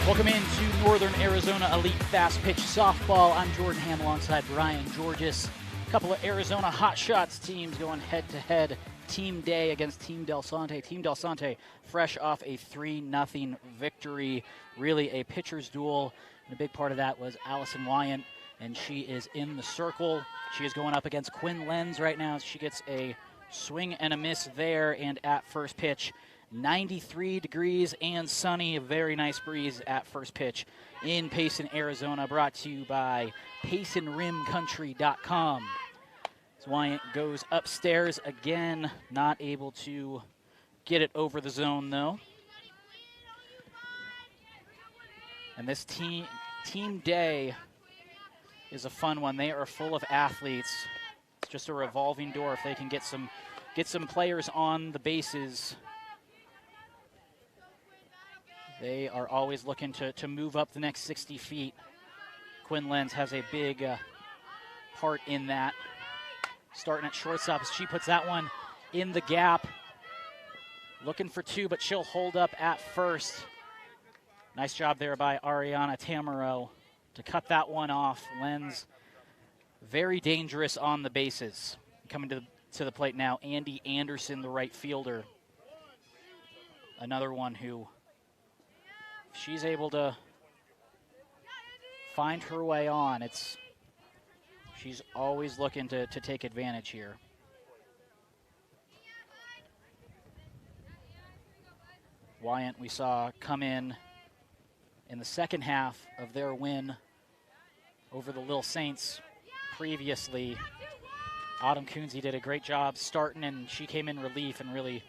Welcome into Northern Arizona Elite Fast Pitch Softball. I'm Jordan Ham alongside Brian Georges. A couple of Arizona Hotshots teams going head-to-head. Team Day against Team Delsante. Team Delsante fresh off a 3-0 victory. Really a pitcher's duel. And a big part of that was Allison Lyon, and she is in the circle. She is going up against Quinn Lenz right now. She gets a swing and a miss there, and at first pitch, 93 degrees and sunny. A very nice breeze at first pitch in Payson, Arizona. Brought to you by PaysonRimCountry.com. Wyant goes upstairs again, not able to get it over the zone though. And this team day is a fun one. They are full of athletes. It's just a revolving door if they can get some players on the bases. They are always looking to move up the next 60 feet. Quinn Lenz has a big part in that. Starting at shortstop as she puts that one in the gap. Looking for two, but she'll hold up at first. Nice job there by Ariana Tamaro to cut that one off. Lenz very dangerous on the bases. Coming to the plate now, Andy Anderson, the right fielder. Another one who, if she's able to find her way on, she's always looking to take advantage here. Wyant, we saw come in the second half of their win over the Lil Saints previously. Autumn Coonsey did a great job starting, and she came in relief and really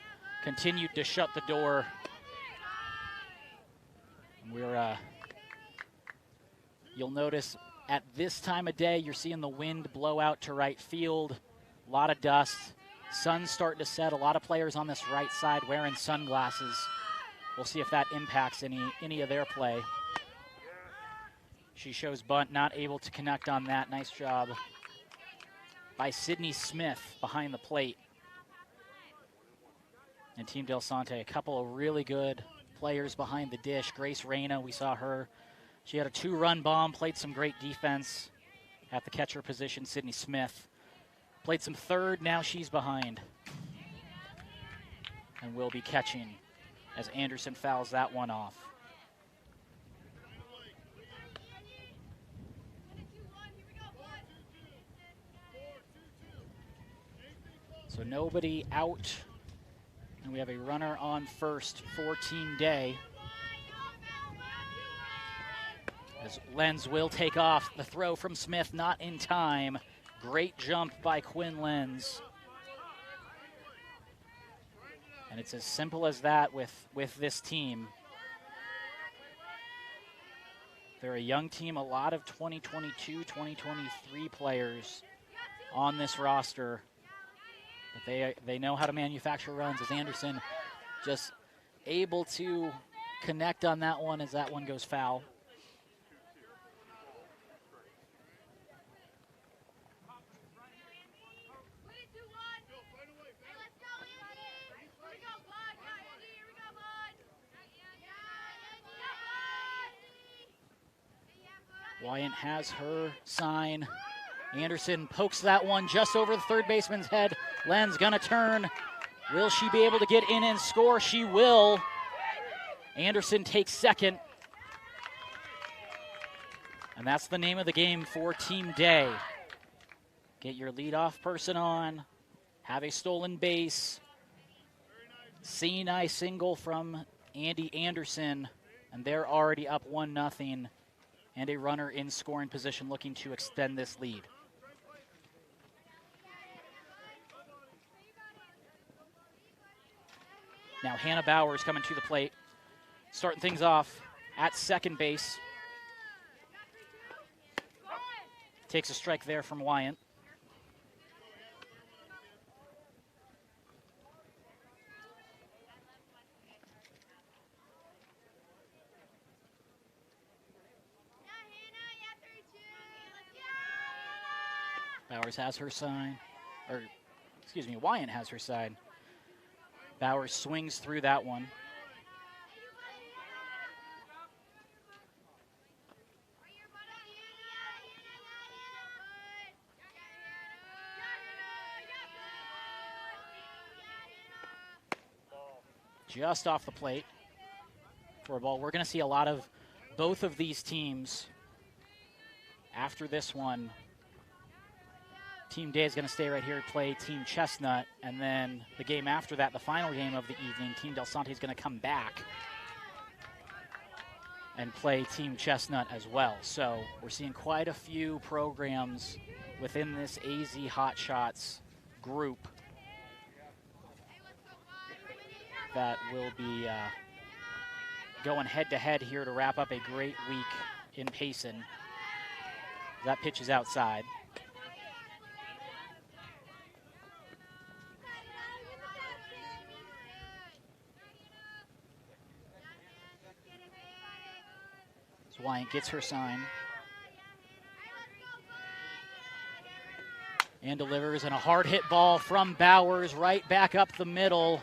continued to shut the door. And you'll notice at this time of day, you're seeing the wind blow out to right field. A lot of dust. Sun's starting to set. A lot of players on this right side wearing sunglasses. We'll see if that impacts any of their play. She shows bunt, not able to connect on that. Nice job by Sydney Smith behind the plate. And Team Delsante, a couple of really good players behind the dish. Grace Reyna, we saw her. She had a 2-run bomb, played some great defense at the catcher position. Sydney Smith played some third, now she's behind. And will be catching as Anderson fouls that one off. So nobody out, and we have a runner on first for Team Day. As Lenz will take off. The throw from Smith, not in time. Great jump by Quinn Lenz. And it's as simple as that with this team. They're a young team, a lot of 2022, 2023 players on this roster. But they know how to manufacture runs, as Anderson just able to connect on that one as that one goes foul. Wyant has her sign. Anderson pokes that one just over the third baseman's head. Lenz gonna turn. Will she be able to get in and score? She will. Anderson takes second. And that's the name of the game for Team Day. Get your leadoff person on. Have a stolen base. Sinai single from Andy Anderson. And they're already up 1-0. And a runner in scoring position looking to extend this lead. Now Hannah Bowers coming to the plate, starting things off at second base. Takes a strike there from Wyant. Bowers has her sign, or excuse me, Wyant has her sign. Bowers swings through that one. just off the plate for a ball. We're going to see a lot of both of these teams after this one. Team Day is going to stay right here, play Team Chestnut, and then the game after that, the final game of the evening, Team Delsante is going to come back and play Team Chestnut as well. So we're seeing quite a few programs within this AZ Hotshots group that will be going head-to-head here to wrap up a great week in Payson. That pitch is outside. So Wyant gets her sign. And delivers, and a hard hit ball from Bowers right back up the middle.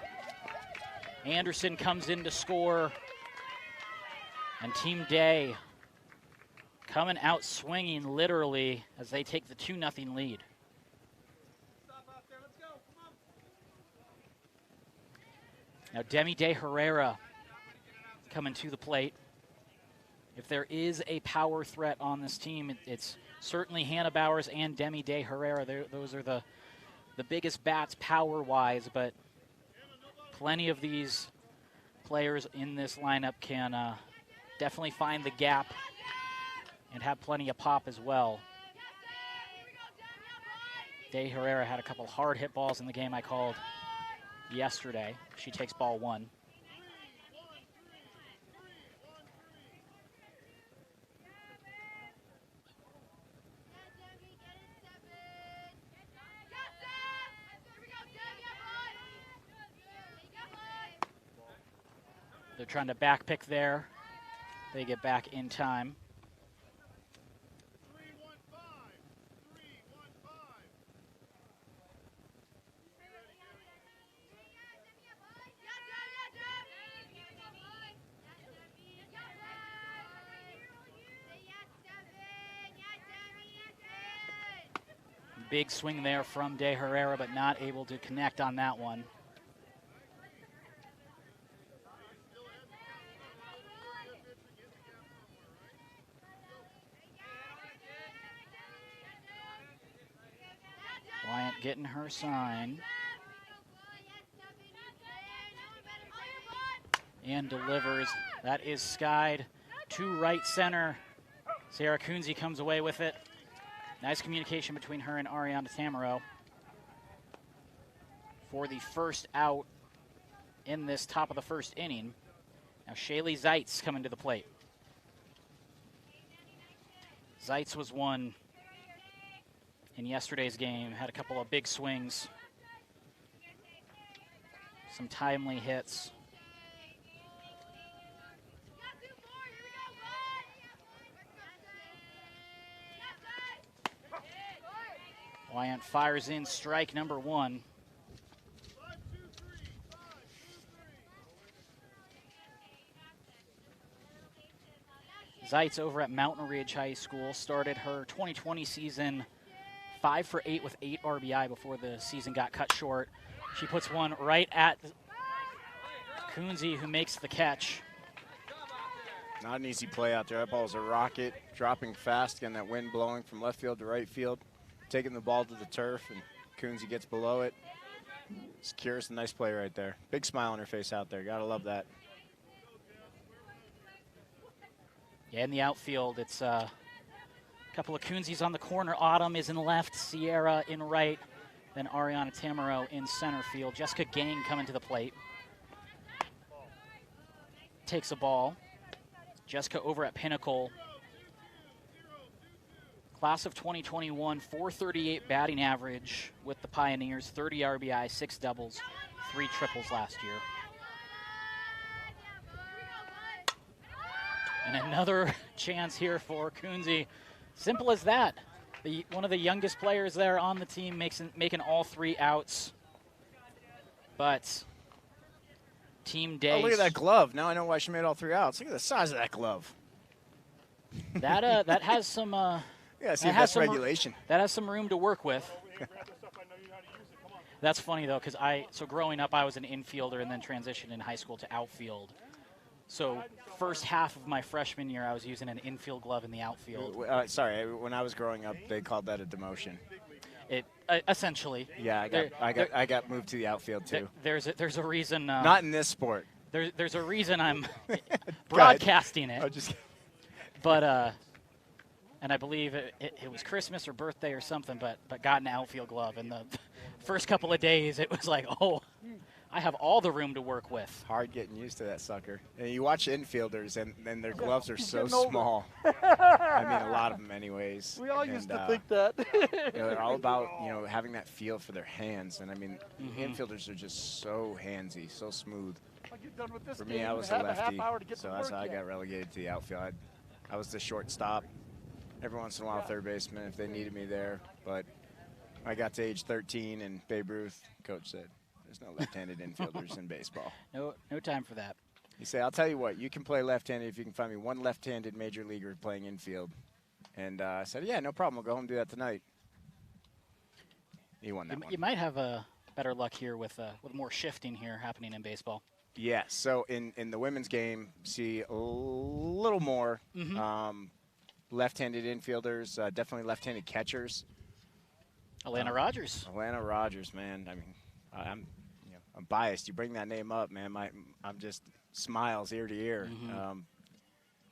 Anderson comes in to score. And Team Day coming out swinging literally as they take the 2-0 lead. Now Demi De Herrera coming to the plate. If there is a power threat on this team, it's certainly Hannah Bowers and Demi De Herrera. Those are the biggest bats power-wise, but plenty of these players in this lineup can definitely find the gap and have plenty of pop as well. De Herrera had a couple hard hit balls in the game I called yesterday. She takes ball 1. They're trying to back pick there. They get back in time. Big swing there from De Herrera, but not able to connect on that one. Wyant getting her sign. And delivers. That is skied to right center. Sarah Kunze comes away with it. Nice communication between her and Ariana Tamaro for the first out in this top of the first inning. Now Shelly Zeitz coming to the plate. Zeitz was one in yesterday's game, had a couple of big swings, some timely hits. Wyant fires in strike number 1. Zeitz over at Mountain Ridge High School started her 2020 season 5 for 8 with 8 RBI before the season got cut short. She puts one right at Kunze, who makes the catch. Not an easy play out there. That ball was a rocket, dropping fast, getting that wind blowing from left field to right field, taking the ball to the turf, and Kunze gets below it. Secures a nice play right there. Big smile on her face out there. Gotta love that. Yeah, in the outfield, it's a couple of Kunzes on the corner. Autumn is in left, Sierra in right, then Ariana Tamaro in center field. Jessica Gang coming to the plate. Takes a ball. Jessica over at Pinnacle. Class of 2021, 438 batting average with the Pioneers, 30 RBI, 6 doubles, 3 triples last year. And another chance here for Kunze. Simple as that. One of the youngest players there on the team making all 3 outs. But Team Day. Oh, look at that glove. Now I know why she made all 3 outs. Look at the size of that glove. That has some. Yeah, see, that's regulation. That has some room to work with. That's funny, though, because so growing up, I was an infielder and then transitioned in high school to outfield. So first half of my freshman year, I was using an infield glove in the outfield. Sorry, when I was growing up, they called that a demotion. It essentially. Yeah, I got moved to the outfield too. There's a reason. Not in this sport. There's a reason I'm broadcasting it. Oh, just. But and I believe it was Christmas or birthday or something, but got an outfield glove. And the first couple of days, it was like, oh, I have all the room to work with. Hard getting used to that sucker. And you watch infielders, and their gloves are so small. I mean, a lot of them anyways. We all used to think that. They're all about, having that feel for their hands. And, I mean, infielders are just so handsy, so smooth. For me, I was a lefty, so that's how I got relegated to the outfield. I was the shortstop. Every once in a while, third baseman if they needed me there. But I got to age 13, and Babe Ruth, coach said, there's no left-handed infielders in baseball. No time for that. He said, I'll tell you what, you can play left-handed if you can find me one left-handed major leaguer playing infield. And I said, yeah, no problem. I'll go home and do that tonight. He won that one. You might have better luck here with more shifting here happening in baseball. Yes. So in the women's game, see a little more left-handed infielders, definitely left-handed catchers. Atlanta Rogers. Atlanta Rogers, man. I mean, I'm biased. You bring that name up, man. I'm just smiles ear to ear.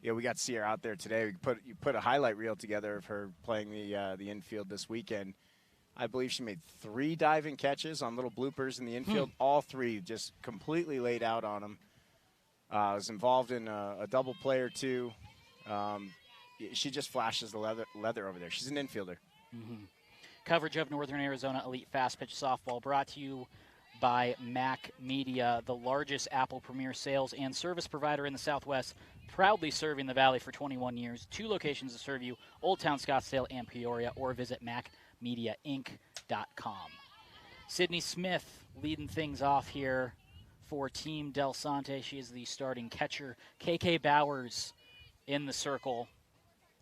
We got to see her out there today. You put a highlight reel together of her playing the infield this weekend. I believe she made 3 diving catches on little bloopers in the infield. All 3 just completely laid out on them. Was involved in a double play or 2. She just flashes the leather over there. She's an infielder. Coverage of Northern Arizona Elite Fast Pitch Softball brought to you by Mac Media, the largest Apple Premier sales and service provider in the Southwest, proudly serving the Valley for 21 years. 2 locations to serve you, Old Town Scottsdale and Peoria, or visit macmediainc.com. Sydney Smith leading things off here for Team Delsante. She is the starting catcher. KK Bowers in the circle.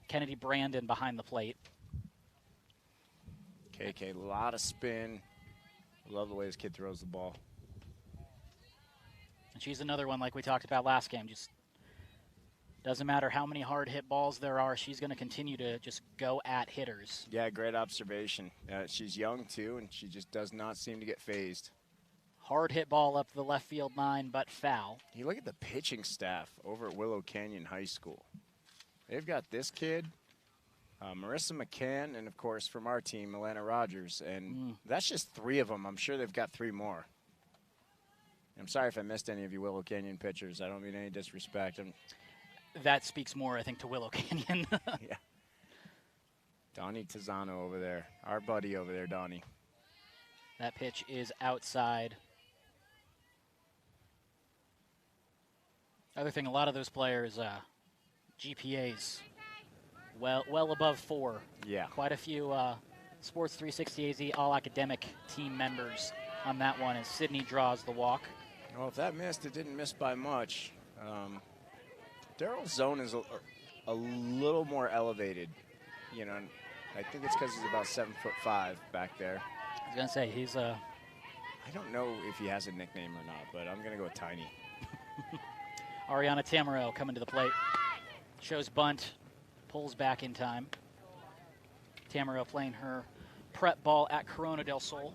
Kennedy Brandon behind the plate. KK, a lot of spin. Love the way this kid throws the ball. And she's another one like we talked about last game. Just doesn't matter how many hard hit balls there are. She's going to continue to just go at hitters. Yeah, great observation. She's young, too, and she just does not seem to get phased. Hard hit ball up the left field line, but foul. You look at the pitching staff over at Willow Canyon High School. They've got this kid, Marissa McCann, and, of course, from our team, Atlanta Rogers. And that's just 3 of them. I'm sure they've got 3 more. I'm sorry if I missed any of you Willow Canyon pitchers. I don't mean any disrespect. That speaks more, I think, to Willow Canyon. Yeah. Donnie Tizano over there. Our buddy over there, Donnie. That pitch is outside. Other thing, a lot of those players, GPAs, well above 4. Yeah. Quite a few Sports 360 AZ all-academic team members on that one as Sydney draws the walk. Well, if that missed, it didn't miss by much. Daryl's zone is a little more elevated. I think it's because he's about 7'5" back there. I was going to say, he's I don't know if he has a nickname or not, but I'm going to go with Tiny. Ariana Tamaro coming to the plate. Shows bunt, pulls back in time. Tamaro playing her prep ball at Corona del Sol.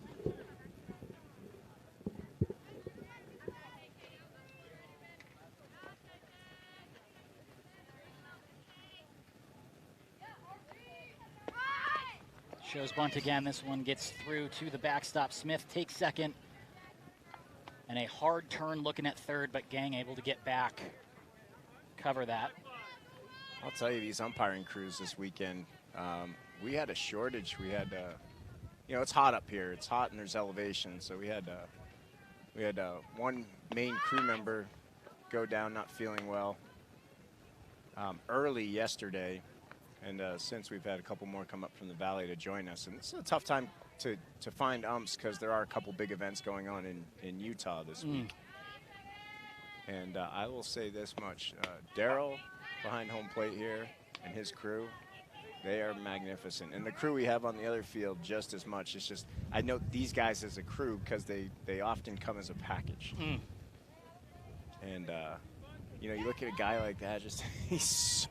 Shows bunt again. This one gets through to the backstop. Smith takes second. And a hard turn looking at third, but Gang able to get back. Cover that. I'll tell you, these umpiring crews this weekend, we had a shortage. We had, it's hot up here. It's hot and there's elevation. So we had one main crew member go down not feeling well early yesterday. And since we've had a couple more come up from the Valley to join us. And it's a tough time to find umps because there are a couple big events going on in Utah this week. And I will say this much. Daryl behind home plate here and his crew, They are magnificent. And the crew we have on the other field just as much. It's just, I know these guys as a crew because they often come as a package. And, you know, you look at a guy like that, just he's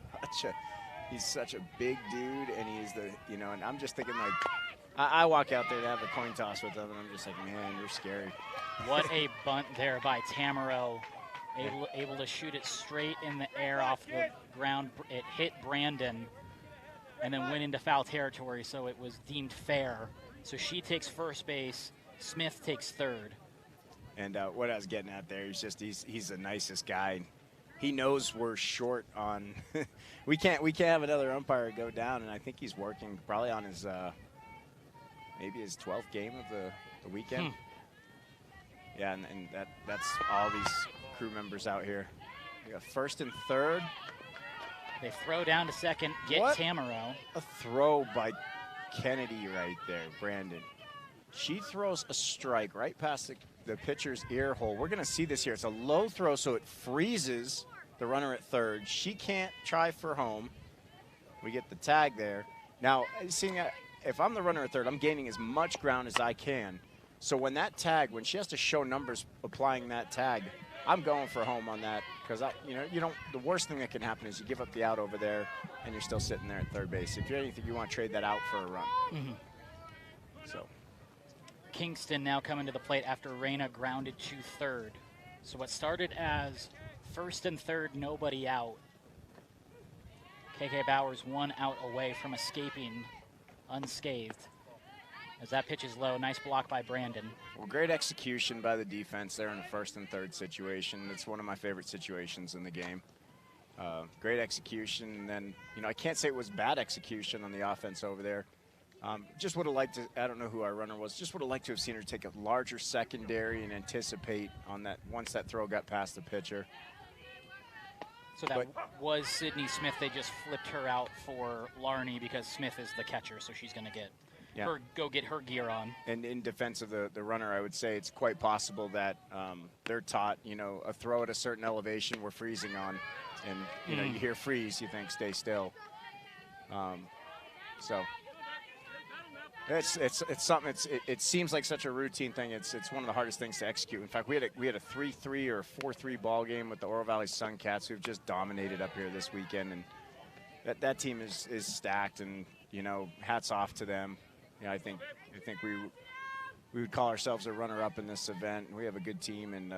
such a big dude, and he's the, you know, and I'm just thinking, like, I walk out there to have a coin toss with them, and I'm just like, man, you're scary. What a bunt there by Tamaro. Able to shoot it straight in the air off the ground. It hit Brandon and then went into foul territory, so it was deemed fair. So she takes first base, Smith takes third. And what I was getting at there, he's the nicest guy. He knows we're short on we can't have another umpire go down, and I think he's working probably on his maybe his 12th game of the weekend. Yeah, and that's all these crew members out here. We got first and third. They throw down to second, get Tamaro. A throw by Kennedy right there, Brandon. She throws a strike right past the pitcher's ear hole. We're going to see this here. It's a low throw, so it freezes the runner at third. She can't try for home. We get the tag there. Now, seeing if I'm the runner at third, I'm gaining as much ground as I can. So when she has to show numbers applying that tag, I'm going for home on that because the worst thing that can happen is you give up the out over there and you're still sitting there at third base. If you're anything, you want to trade that out for a run. So Kingston now coming to the plate after Reyna grounded to third. So what started as first and third, nobody out. KK Bowers 1 out away from escaping unscathed. As that pitch is low, nice block by Brandon. Well, great execution by the defense there in a first and third situation. It's one of my favorite situations in the game. Great execution, and then, I can't say it was bad execution on the offense over there. Just would have liked to, I don't know who our runner was, just would have liked to have seen her take a larger secondary and anticipate on that once that throw got past the pitcher. So that was Sydney Smith. They just flipped her out for Larney because Smith is the catcher, so she's going to get go get her gear on. And in defense of the runner, I would say it's quite possible that they're taught, a throw at a certain elevation we're freezing on. And, you hear freeze, you think stay still. So it's something. It seems like such a routine thing. It's one of the hardest things to execute. In fact, we had a 3-3 or 4-3 ball game with the Oro Valley Sun Cats, who've just dominated up here this weekend, and that team is stacked. And hats off to them. I think we would call ourselves a runner-up in this event. We have a good team, and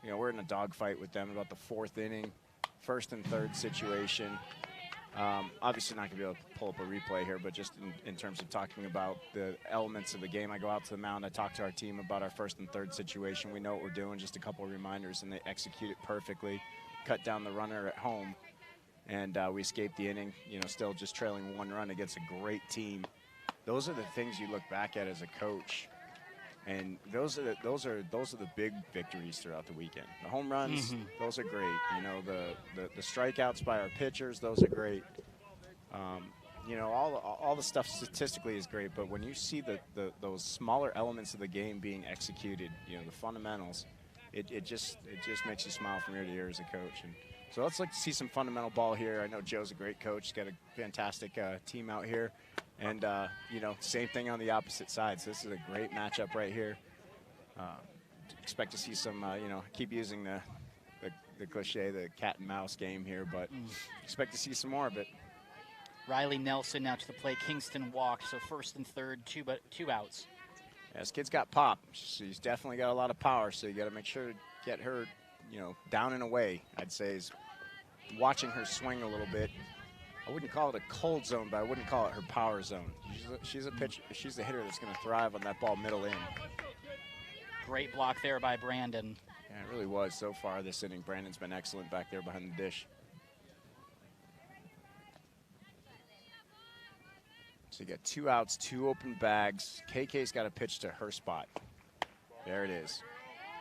we're in a dogfight with them about the fourth inning, first and third situation. Obviously not going to be able to pull up a replay here, but just in terms of talking about the elements of the game, I go out to the mound, I talk to our team about our first and third situation. We know what we're doing, just a couple of reminders, and they execute it perfectly, cut down the runner at home, and we escape the inning, still just trailing 1 run against a great team. Those are the things you look back at as a coach, and those are the big victories throughout the weekend. The home runs, those are great. The strikeouts by our pitchers, those are great. All the stuff statistically is great, but when you see those smaller elements of the game being executed, the fundamentals, it just makes you smile from ear to ear as a coach. And so let's like to see some fundamental ball here. I know Joe's a great coach. He's got a fantastic team out here. And, same thing on the opposite side. So this is a great matchup right here. Expect to see some, keep using the cliche, the cat and mouse game here, but expect to see some more of it. Riley Nelson now to the plate. Kingston walked, so first and third, two outs. Yeah, this kid's got pop. She's definitely got a lot of power, so you got to make sure to get her, down and away, I'd say, is watching her swing a little bit. I wouldn't call it a cold zone, but I wouldn't call it her power zone. She's a pitcher. She's a hitter that's going to thrive on that ball middle in. Great block there by Brandon. Yeah, it really was so far this inning. Brandon's been excellent back there behind the dish. So you got 2 outs, 2 open bags. KK's got a pitch to her spot. There it is.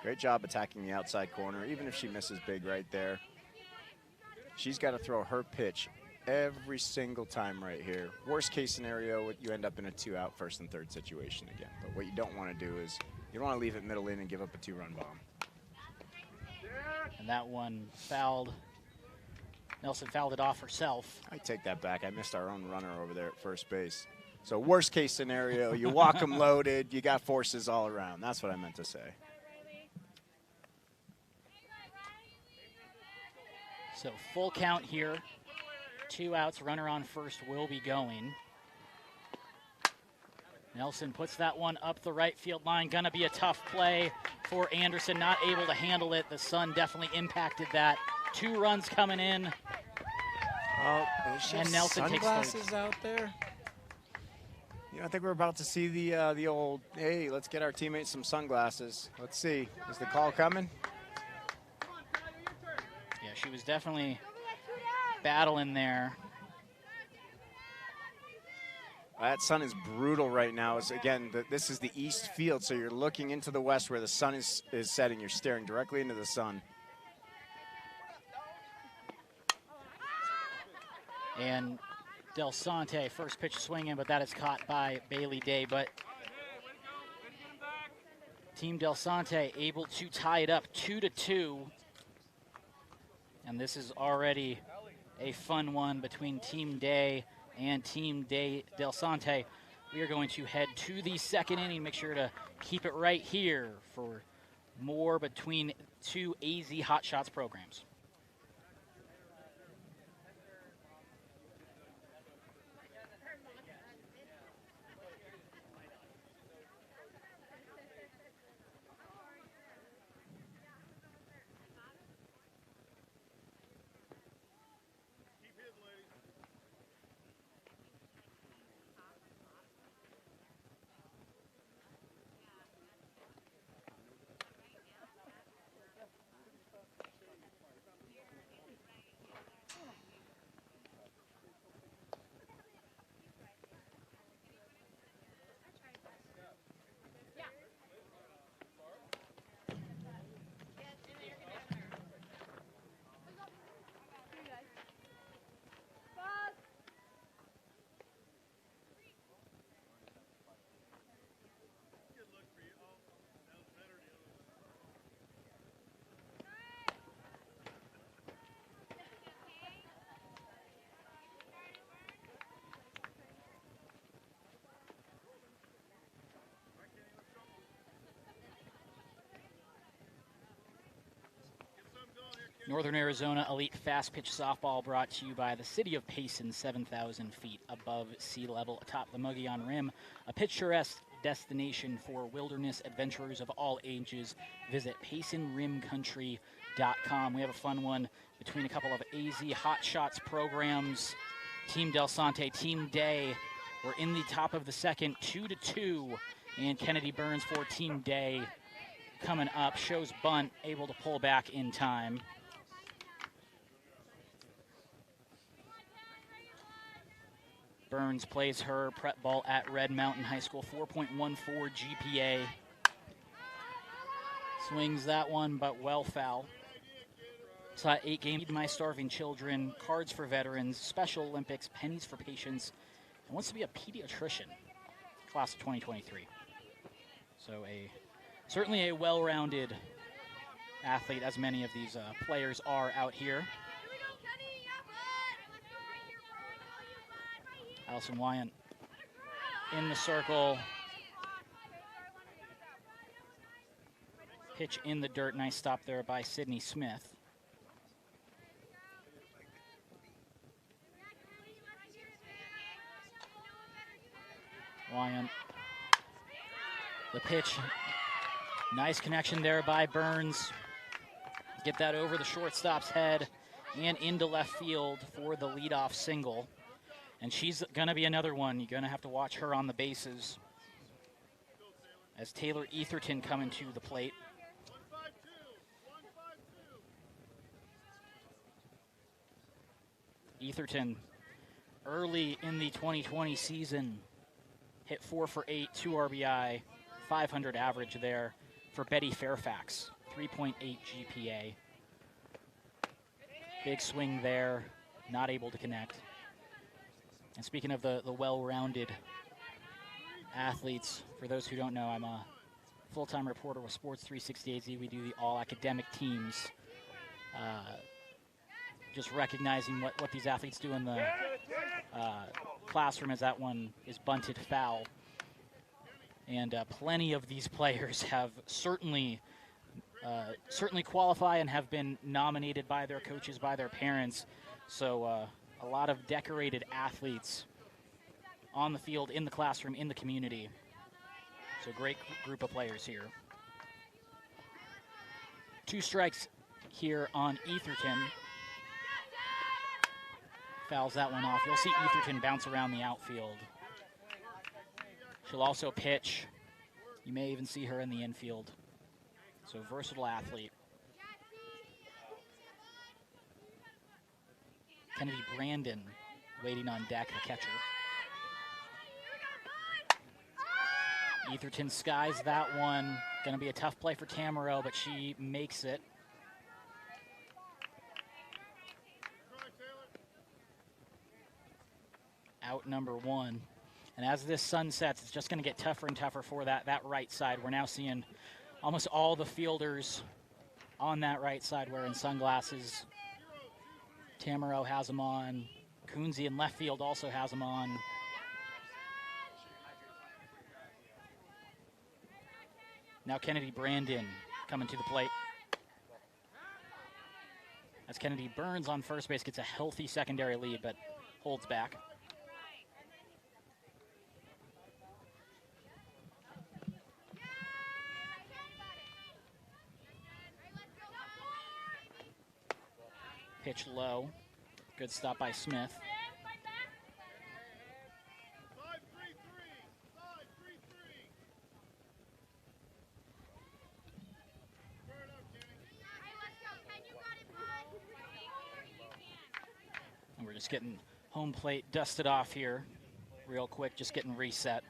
Great job attacking the outside corner, even if she misses big right there. She's got to throw her pitch every single time right here. Worst case scenario, you end up in a 2-out first and third situation again. But what you don't want to do is you don't want to leave it middle in and give up a 2-run bomb. And that one fouled Nelson fouled it off herself. I take that back. I missed our own runner over there at first base. So worst case scenario, you walk them loaded, you got forces all around. That's what I meant to say. So full count here. 2 outs, runner on first will be going. Nelson puts that one up the right field line. Gonna be a tough play for Anderson, not able to handle it. The sun definitely impacted that. 2 runs coming in. Oh, and Nelson takes sunglasses out there. You know, I think we're about to see the old, hey, let's get our teammates some sunglasses. Let's see. Is the call coming? Yeah, she was definitely battling there. That sun is brutal right now. Again, this is the east field, so you're looking into the west where the sun is setting. You're staring directly into the sun. And Delsante, first pitch swinging, but that is caught by Bailey Day. But Team Delsante able to tie it up 2-2. And this is already a fun one between Team Day and Team Day Delsante. We are going to head to the second inning. Make sure to keep it right here for more between 2 AZ Hotshots programs. Northern Arizona Elite Fast Pitch Softball brought to you by the City of Payson, 7,000 feet above sea level atop the Mogollon Rim, a picturesque destination for wilderness adventurers of all ages. Visit PaysonRimCountry.com. We have a fun one between a couple of AZ Hotshots programs. Team Delsante, Team Day. We're in the top of the second, 2-2, and Kennedy Burns for Team Day coming up. Shows bunt, able to pull back in time. Burns plays her prep ball at Red Mountain High School, 4.14 GPA. Swings that one, but well foul. Saw 8 games, Feed My Starving Children, Cards for Veterans, Special Olympics, Pennies for Patients, and wants to be a pediatrician, class of 2023. So certainly a well-rounded athlete, as many of these players are out here. Allison Lyon in the circle. Pitch in the dirt. Nice stop there by Sydney Smith. Lyon. The pitch. Nice connection there by Burns. Get that over the shortstop's head and into left field for the leadoff single. And she's going to be another one. You're going to have to watch her on the bases as Taylor Etherton coming to the plate. Etherton, early in the 2020 season, hit 4 for 8, 2 RBI, 500 average there for Betty Fairfax, 3.8 GPA. Big swing there, not able to connect. And speaking of the well-rounded athletes, for those who don't know, I'm a full-time reporter with Sports 360 AZ. We do the all-academic teams. just recognizing what these athletes do in the classroom as that one is bunted foul. And plenty of these players have certainly qualify and have been nominated by their coaches, by their parents. So a lot of decorated athletes on the field, in the classroom, in the community. So great group of players here. 2 strikes here on Etherton. Fouls that one off. You'll see Etherton bounce around the outfield. She'll also pitch. You may even see her in the infield. So versatile athlete. Kennedy Brandon waiting on deck, the catcher. Etherton skies that one. Going to be a tough play for Tamaro, but she makes it. Out number 1. And as this sun sets, it's just going to get tougher and tougher for that right side. We're now seeing almost all the fielders on that right side wearing sunglasses. Tamaro has them on. Coonsey in left field also has them on. Now Kennedy Brandon coming to the plate. As Kennedy Burns on first base gets a healthy secondary lead, but holds back. Pitch low. Good stop by Smith. And we're just getting home plate dusted off here real quick, just getting reset.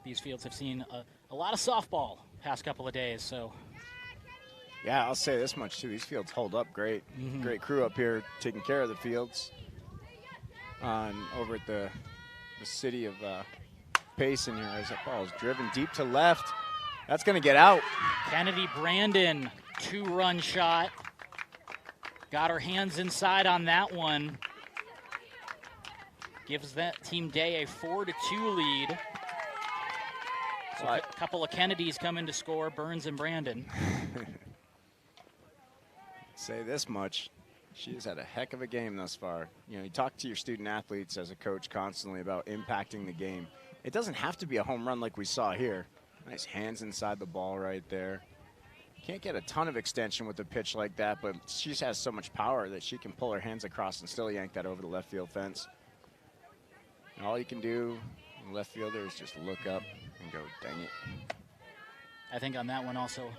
These fields have seen a lot of softball past couple of days, so. Yeah, I'll say this much, too. These fields hold up great. Great crew up here taking care of the fields. Over at the city of Payson here as that ball is driven deep to left. That's going to get out. Kennedy Brandon, 2-run shot. Got her hands inside on that one. Gives that Team Day a 4-2 lead. So a couple of Kennedys coming to score, Burns and Brandon. Say this much, she has had a heck of a game thus far. You know, you talk to your student athletes as a coach constantly about impacting the game. It doesn't have to be a home run like we saw here. Nice hands inside the ball right there. Can't get a ton of extension with a pitch like that, but she just has so much power that she can pull her hands across and still yank that over the left field fence. And all you can do, left fielder, is just look up and go, dang it. I think on that one also,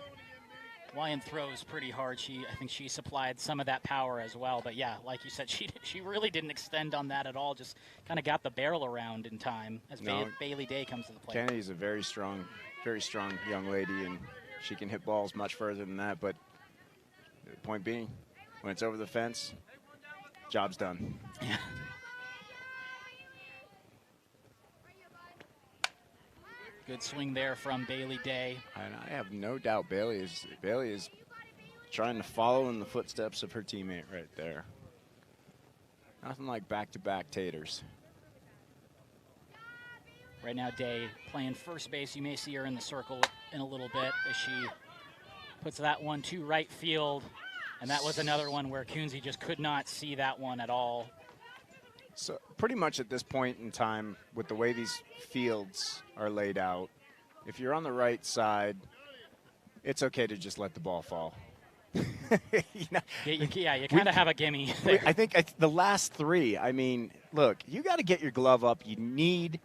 Lyon throws pretty hard. I think she supplied some of that power as well. But yeah, like you said, she really didn't extend on that at all. Just kind of got the barrel around in time as Bailey Day comes to the plate. Kennedy's a very strong young lady, and she can hit balls much further than that. But the point being, when it's over the fence, job's done. Yeah. Good swing there from Bailey Day. And I have no doubt Bailey is trying to follow in the footsteps of her teammate right there. Nothing like back-to-back taters. Right now, Day playing first base. You may see her in the circle in a little bit as she puts that one to right field. And that was another one where Coonsey just could not see that one at all. So pretty much at this point in time, with the way these fields are laid out, if you're on the right side, it's okay to just let the ball fall. You kind of have a gimme there. I think the last three, I mean, look, you got to get your glove up. You need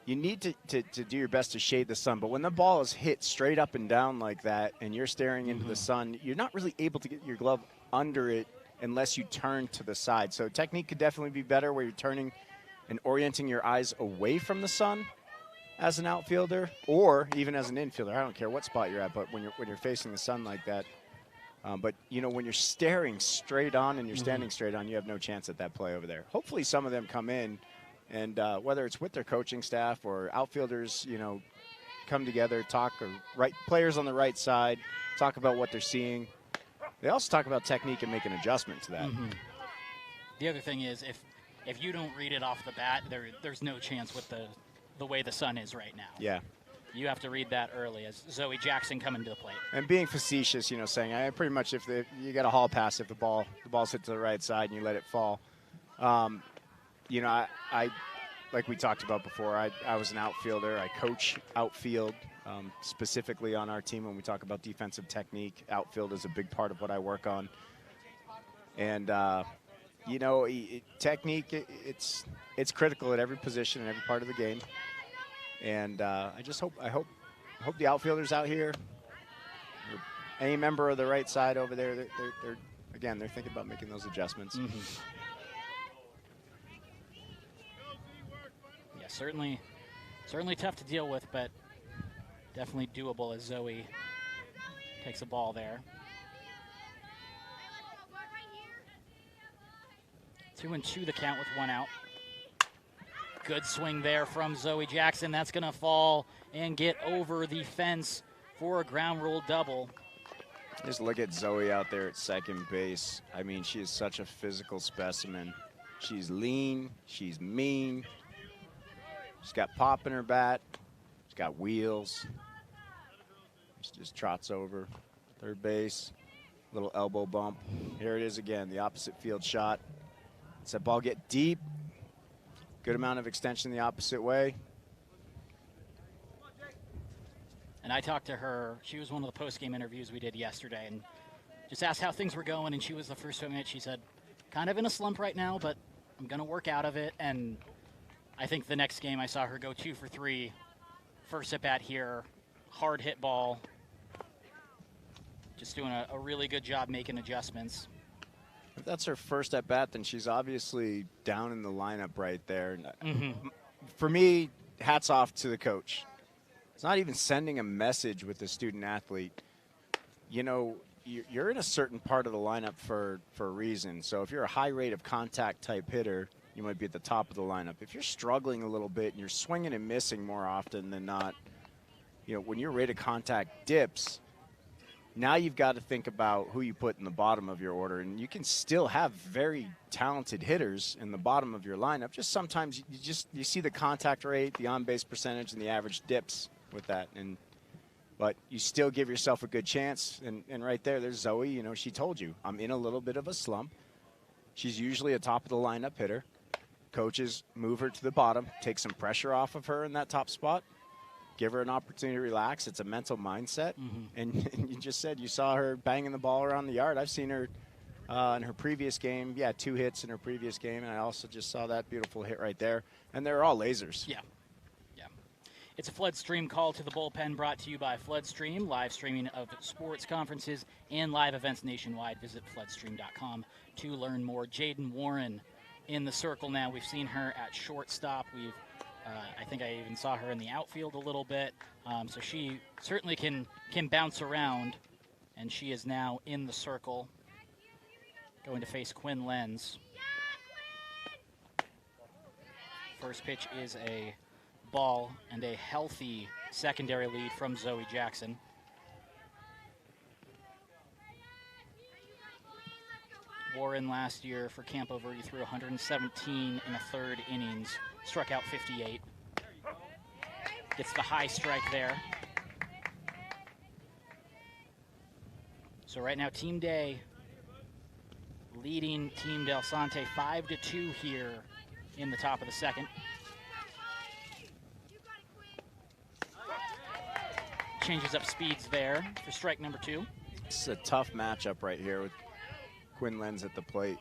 to do your best to shade the sun. But when the ball is hit straight up and down like that and you're staring into the sun, you're not really able to get your glove under it unless you turn to the side. So technique could definitely be better where you're turning and orienting your eyes away from the sun as an outfielder or even as an infielder. I don't care what spot you're at, but when you're facing the sun like that. But, you know, when you're staring straight on and you're standing straight on, you have no chance at that play over there. Hopefully some of them come in, and whether it's with their coaching staff or outfielders, you know, come together, talk, or players on the right side, talk about what they're seeing. They also talk about technique and make an adjustment to that. The other thing is, if you don't read it off the bat, there's no chance with the way the sun is right now. Yeah. You have to read that early as Zoe Jackson coming to the plate. And being facetious, you know, saying pretty much if you get a hall pass, if the ball's hit to the right side and you let it fall. You know, I like we talked about before, I was an outfielder. I coach outfield specifically on our team. When we talk about defensive technique, outfield is a big part of what I work on. And, you know, technique, it's critical at every position and every part of the game. And I hope the outfielders out here, or any member of the right side over there, they're thinking about making those adjustments. Yeah, certainly tough to deal with, but definitely doable as Zoe takes a ball there. 2-2 the count with 1 out. Good swing there from Zoe Jackson. That's going to fall and get over the fence for a ground rule double. Just look at Zoe out there at second base. I mean, she is such a physical specimen. She's lean. She's mean. She's got pop in her bat. She's got wheels. She just trots over third base. Little elbow bump. Here it is again, the opposite field shot. Does that ball get deep? Good amount of extension the opposite way. And I talked to her. She was one of the post-game interviews we did yesterday, and just asked how things were going, and she was the first to admit. She said, kind of in a slump right now, but I'm going to work out of it. And I think the next game I saw her go 2 for 3. First at bat here, hard hit ball. Just doing a really good job making adjustments. If that's her first at bat, then she's obviously down in the lineup right there. For me, hats off to the coach. It's not even sending a message with the student athlete. You know, you're in a certain part of the lineup for a reason. So if you're a high rate of contact type hitter, you might be at the top of the lineup. If you're struggling a little bit and you're swinging and missing more often than not, you know, when your rate of contact dips, now you've got to think about who you put in the bottom of your order. And you can still have very talented hitters in the bottom of your lineup. Just sometimes you see the contact rate, the on-base percentage, and the average dips with that. But you still give yourself a good chance. And right there's Zoe. You know, she told you, I'm in a little bit of a slump. She's usually a top-of-the-lineup hitter. Coaches move her to the bottom, take some pressure off of her in that top spot. Give her an opportunity to relax. It's a mental mindset. And you just said you saw her banging the ball around the yard. I've seen her in her previous game. Yeah, 2 hits in her previous game. And I also just saw that beautiful hit right there. And they're all lasers. Yeah. It's a Floodstream call to the bullpen brought to you by Floodstream, live streaming of sports conferences and live events nationwide. Visit floodstream.com to learn more. Jaden Warren in the circle now. We've seen her at shortstop. I think I even saw her in the outfield a little bit. So she certainly can bounce around, and she is now in the circle, going to face Quinn Lenz. First pitch is a ball and a healthy secondary lead from Zoe Jackson. Warren last year for Campo Verde threw 117 in a third innings, struck out 58. Gets the high strike there. So right now, Team Day leading Team Delsante 5-2 here in the top of the second. Changes up speeds there for strike number 2. This is a tough matchup right here with Quinn Lenz at the plate.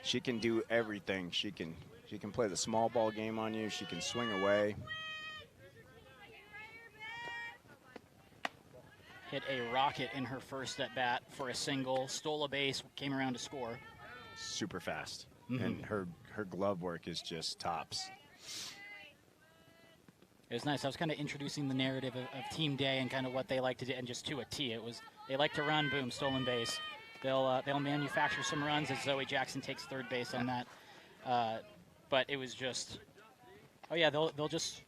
She can do everything. She can play the small ball game on you. She can swing away. Hit a rocket in her first at bat for a single, stole a base, came around to score. Super fast. And her glove work is just tops. It was nice. I was kind of introducing the narrative of Team Day and kind of what they like to do, and just to a T. It was they like to run, boom, stolen base. They'll manufacture some runs as Zoe Jackson takes third base on that. But it was just, oh yeah, they'll just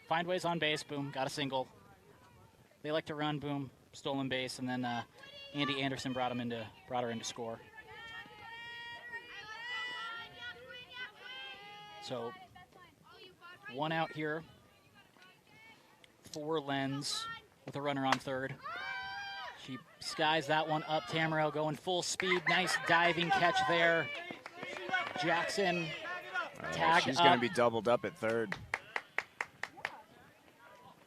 find ways on base, boom, got a single. They like to run, boom, stolen base, and then Andy Anderson brought her into score. So 1 out here for Lenz with a runner on third. She skies that one up. Tamaro going full speed. Nice diving catch there. Jackson tagged she's up. going to be doubled up at third.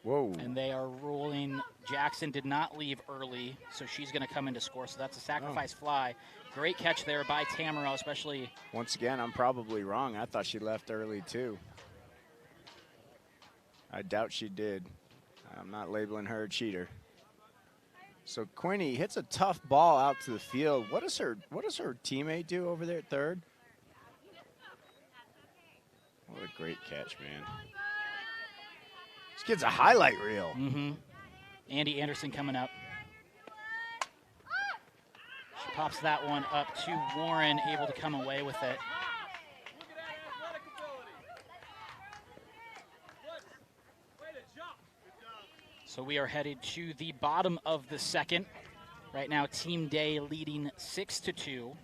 Whoa. And they are ruling Jackson did not leave early, so she's going to come in to score. So that's a sacrifice fly. Great catch there by Tamaro, especially. Once again, I'm probably wrong. I thought she left early, too. I doubt she did. I'm not labeling her a cheater. So Quinny hits a tough ball out to the field. What does her teammate do over there at third? What a great catch, man. This kid's a highlight reel. Mm-hmm. Andy Anderson coming up. She pops that one up to Warren, able to come away with it. So we are headed to the bottom of the second. Right now, Team Day leading 6-2. And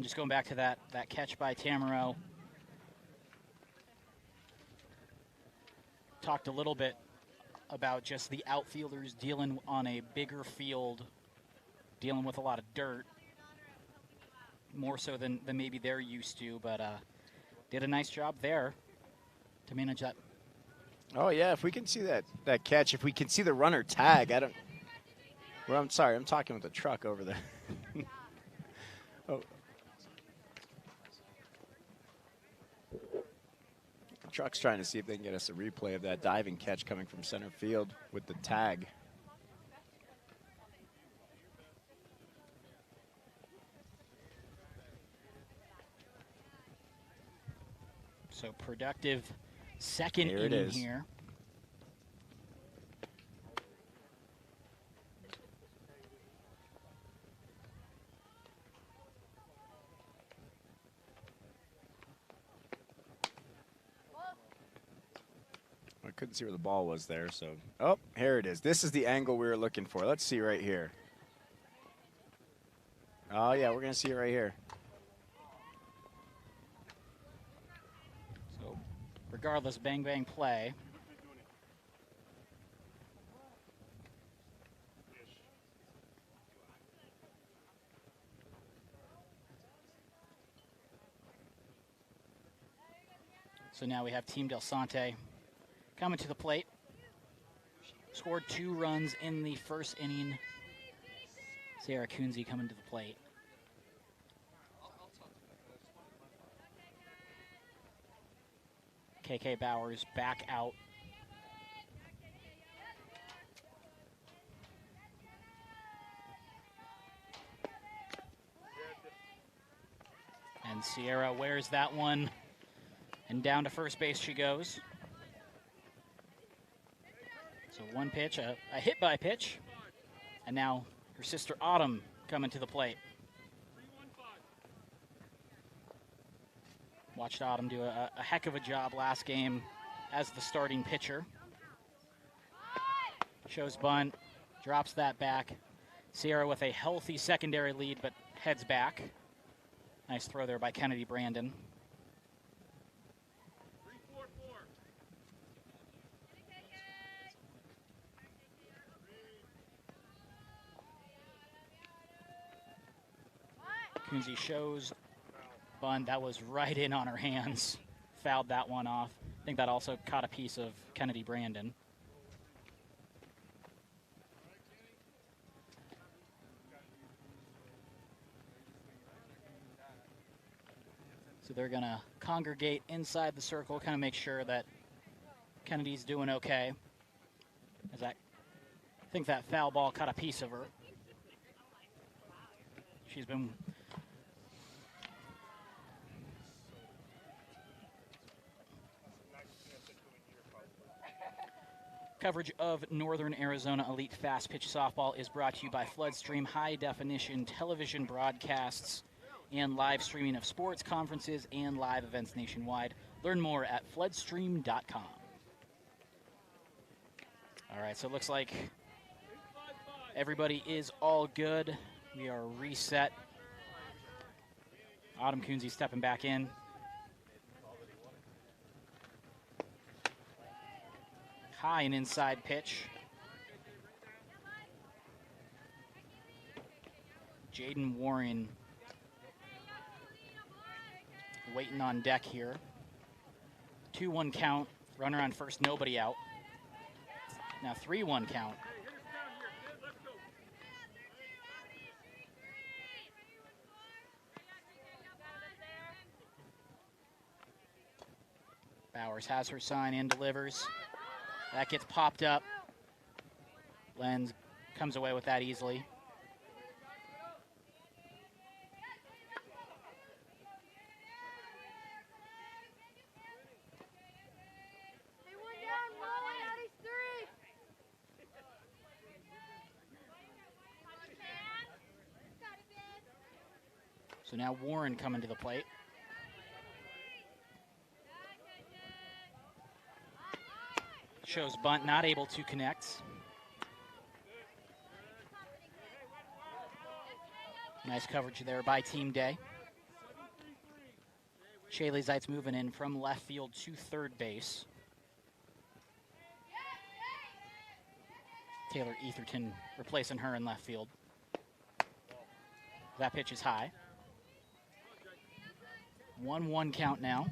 just going back to that catch by Tamaro. Talked a little bit about just the outfielders dealing on a bigger field, dealing with a lot of dirt, more so than maybe they're used to, but did a nice job there to manage that. Oh, yeah, if we can see that catch, if we can see the runner tag, well, I'm sorry, I'm talking with the truck over there. Oh. The truck's trying to see if they can get us a replay of that diving catch coming from center field with the tag. So productive second inning here. I couldn't see where the ball was there, so. Oh, here it is. This is the angle we were looking for. Let's see right here. Oh, yeah, we're going to see it right here. So, regardless, bang, bang play. So now we have Team Delsante coming to the plate. Scored 2 runs in the first inning. Sarah Kunze coming to the plate. KK Bowers back out. And Sierra wears that one. And down to first base she goes. So one pitch, a hit by pitch. And now her sister Autumn coming to the plate. Watched Autumn do a heck of a job last game as the starting pitcher. Shows bunt, drops that back. Sierra with a healthy secondary lead, but heads back. Nice throw there by Kennedy Brandon. Kunze shows bunt. That was right in on her hands. Fouled that one off. I think that also caught a piece of Kennedy Brandon. So they're going to congregate inside the circle, kind of make sure that Kennedy's doing okay. As I think that foul ball caught a piece of her. She's been coverage of Northern Arizona Elite Fast Pitch Softball is brought to you by Floodstream High Definition Television Broadcasts and live streaming of sports, conferences, and live events nationwide. Learn more at floodstream.com. All right, so it looks like everybody is all good. We are reset. Autumn Kunze stepping back in. High and inside pitch. Jaden Warren waiting on deck here. 2-1 count. Runner on first, nobody out. Now 3-1 count. Bowers has her sign and delivers. That gets popped up. Lenz comes away with that easily. So now Warren coming to the plate. Shows bunt, not able to connect. Nice coverage there by Team Day. Shelly Zeitz moving in from left field to third base. Taylor Etherton replacing her in left field. That pitch is high. 1-1 count now.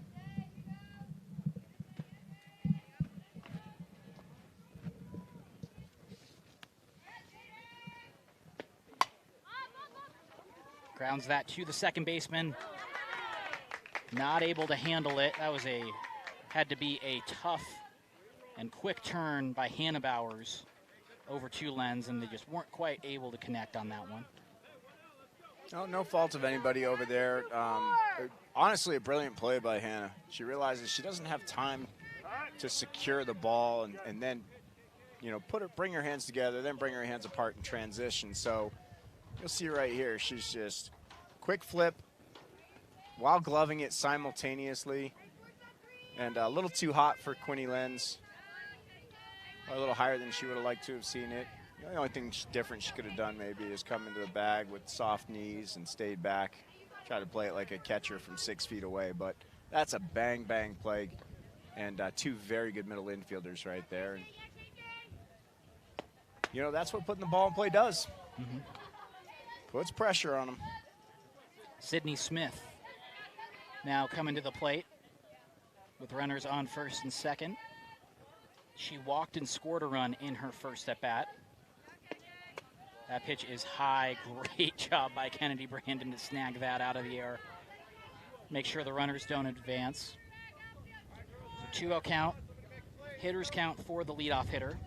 Grounds that to the second baseman. Not able to handle it. That was had to be a tough and quick turn by Hannah Bowers over to Lenz, and they just weren't quite able to connect on that one. No fault of anybody over there. Honestly, a brilliant play by Hannah. She realizes she doesn't have time to secure the ball and then, you know, bring her hands together, then bring her hands apart in transition. So you'll see right here, she's just quick flip while gloving it simultaneously, and a little too hot for Quinny Lenz. A little higher than she would have liked to have seen it. The only thing different she could have done maybe is come into the bag with soft knees and stayed back. Try to play it like a catcher from 6 feet away, but that's a bang play, and two very good middle infielders right there. And, you know, that's what putting the ball in play does. Mm-hmm. Puts pressure on them. Sydney Smith now coming to the plate with runners on first and second. She walked and scored a run in her first at bat. That pitch is high. Great job by Kennedy Brandon to snag that out of the air. Make sure the runners don't advance. So 2-0 count. Hitters count for the leadoff hitter.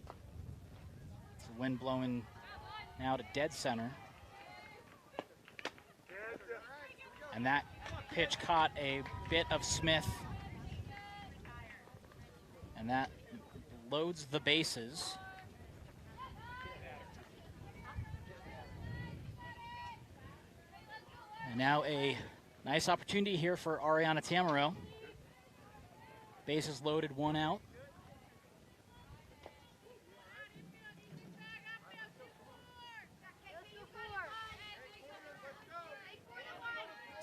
The wind blowing now to dead center. And that pitch caught a bit of Smith. And that loads the bases. And now a nice opportunity here for Ariana Tamaro. Bases loaded, 1 out.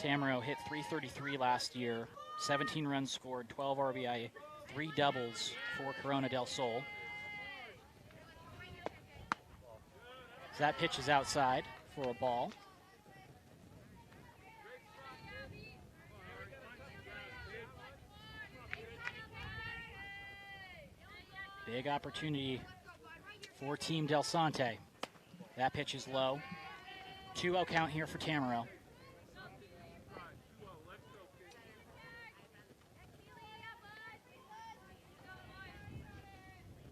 Tamaro hit .333 last year, 17 runs scored, 12 RBI, 3 doubles for Corona del Sol. So that pitch is outside for a ball. Big opportunity for Team Delsante. That pitch is low. 2-0 count here for Tamaro.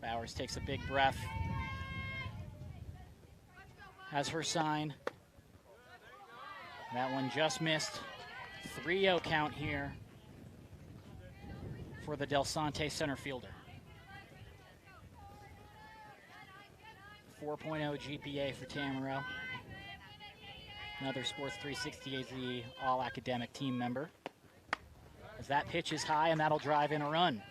Bowers takes a big breath. Has her sign. That one just missed. 3-0 count here for the Delsante center fielder. 4.0 GPA for Tamaro. Another Sports 360 AZ all-academic team member. As that pitch is high, and that'll drive in a run.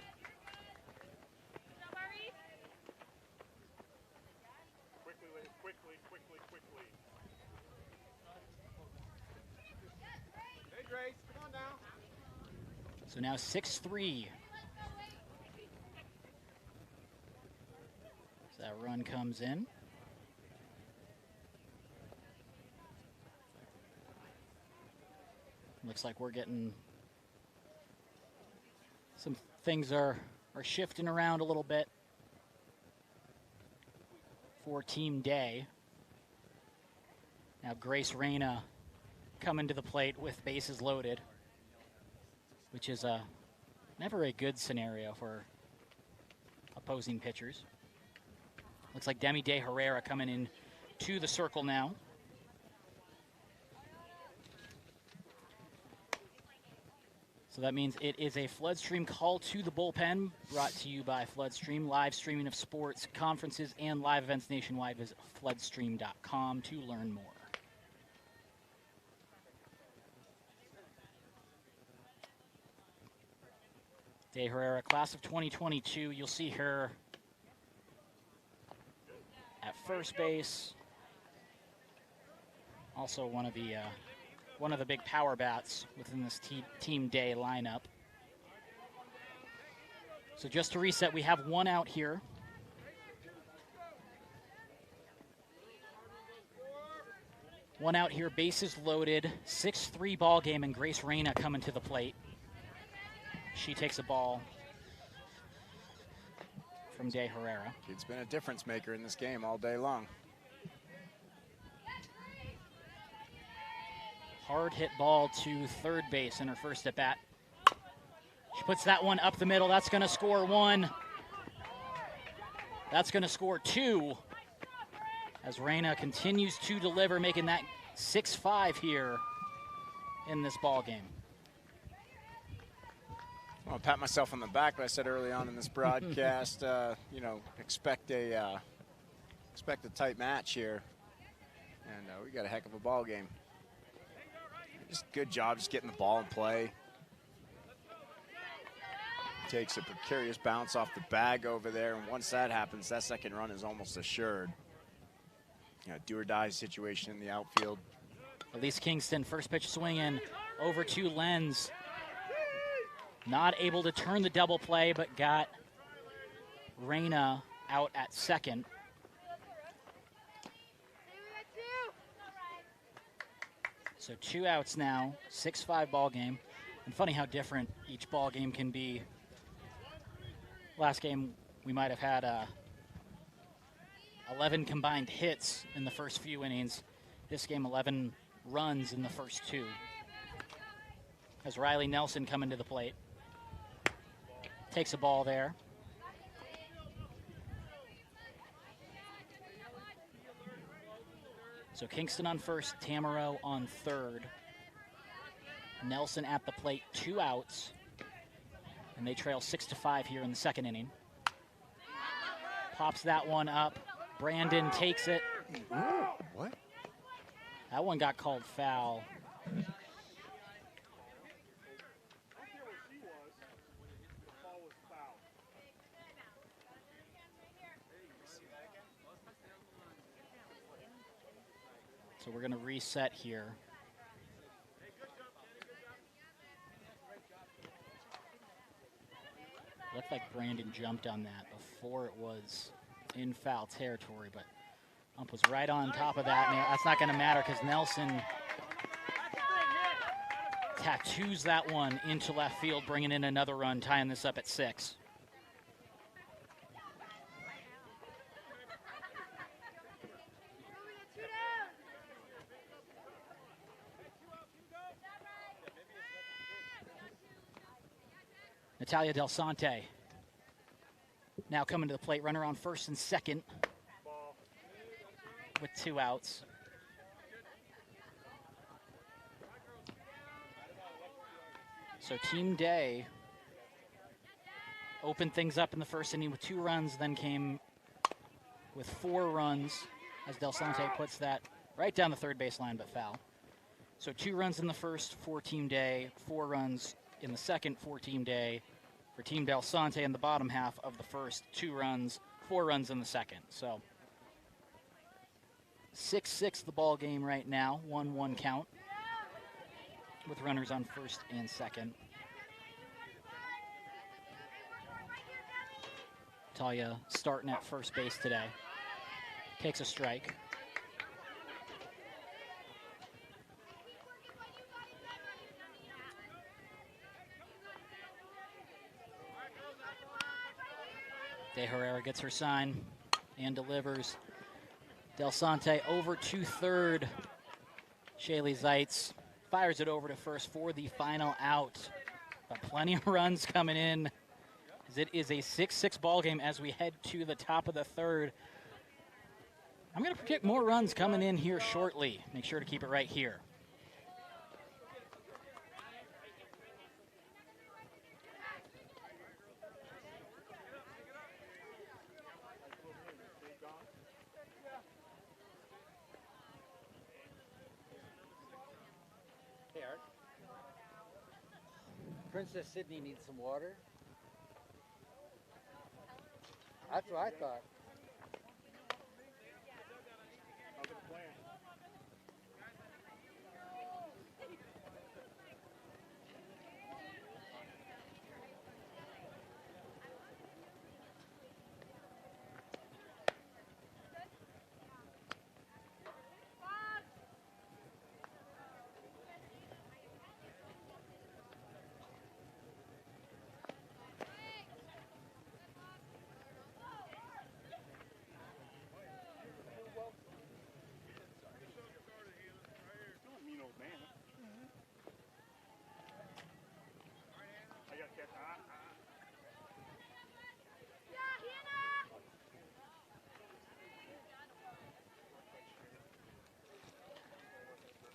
So now 6-3. So that run comes in. Looks like we're getting some things are shifting around a little bit for Team Day. Now Grace Reyna coming to the plate with bases loaded, which is never a good scenario for opposing pitchers. Looks like Demi De Herrera coming in to the circle now. So that means it is a Floodstream call to the bullpen, brought to you by Floodstream. Live streaming of sports, conferences, and live events nationwide. Visit floodstream.com to learn more. De Herrera, class of 2022. You'll see her at first base. Also one of the big power bats within this Team Day lineup. So just to reset, we have one out here. One out here, bases loaded, 6-3 ball game, and Grace Reyna coming to the plate. She takes a ball from De Herrera. Kid's been a difference maker in this game all day long. Hard hit ball to third base in her first at bat. She puts that one up the middle. That's going to score one. That's going to score two. As Reyna continues to deliver, making that 6-5 here in this ball game. I'll pat myself on the back, but I said early on in this broadcast, you know, expect a tight match here, and we got a heck of a ball game. Just good job just getting the ball in play. Takes a precarious bounce off the bag over there, and once that happens, that second run is almost assured. You know, do or die situation in the outfield. Elise Kingston, first pitch swinging over to Lenz. Not able to turn the double play, but got Reyna out at second. So 2 outs now, 6-5 ball game. And funny how different each ball game can be. Last game, we might have had 11 combined hits in the first few innings. This game, 11 runs in the first 2. As Riley Nelson coming to the plate. Takes a ball there. So Kingston on first, Tamaro on third. Nelson at the plate, 2 outs. And they trail 6-5 here in the second inning. Pops that one up. Brandon takes it. What? That one got called foul. So we're going to reset here. Looked like Brandon jumped on that before it was in foul territory, but ump was right on top of that. And that's not going to matter because Nelson tattoos that one into left field, bringing in another run, tying this up at 6. Natalia Delsante now coming to the plate, runner on first and second with 2 outs. So Team Day opened things up in the first inning with 2 runs, then came with 4 runs as Delsante puts that right down the third baseline, but foul. So 2 runs in the first for Team Day, 4 runs in the second for Team Day. For Team Delsante in the bottom half of the first, 2 runs, 4 runs in the second. So 6-6 the ball game right now, 1-1 count with runners on first and second. Talia starting at first base today. Takes a strike. De Herrera gets her sign and delivers. Delsante over to third. Shelly Zeitz fires it over to first for the final out. But plenty of runs coming in, as it is a 6-6 ball game as we head to the top of the third. I'm going to predict more runs coming in here shortly. Make sure to keep it right here. Princess Sydney needs some water. That's what I thought.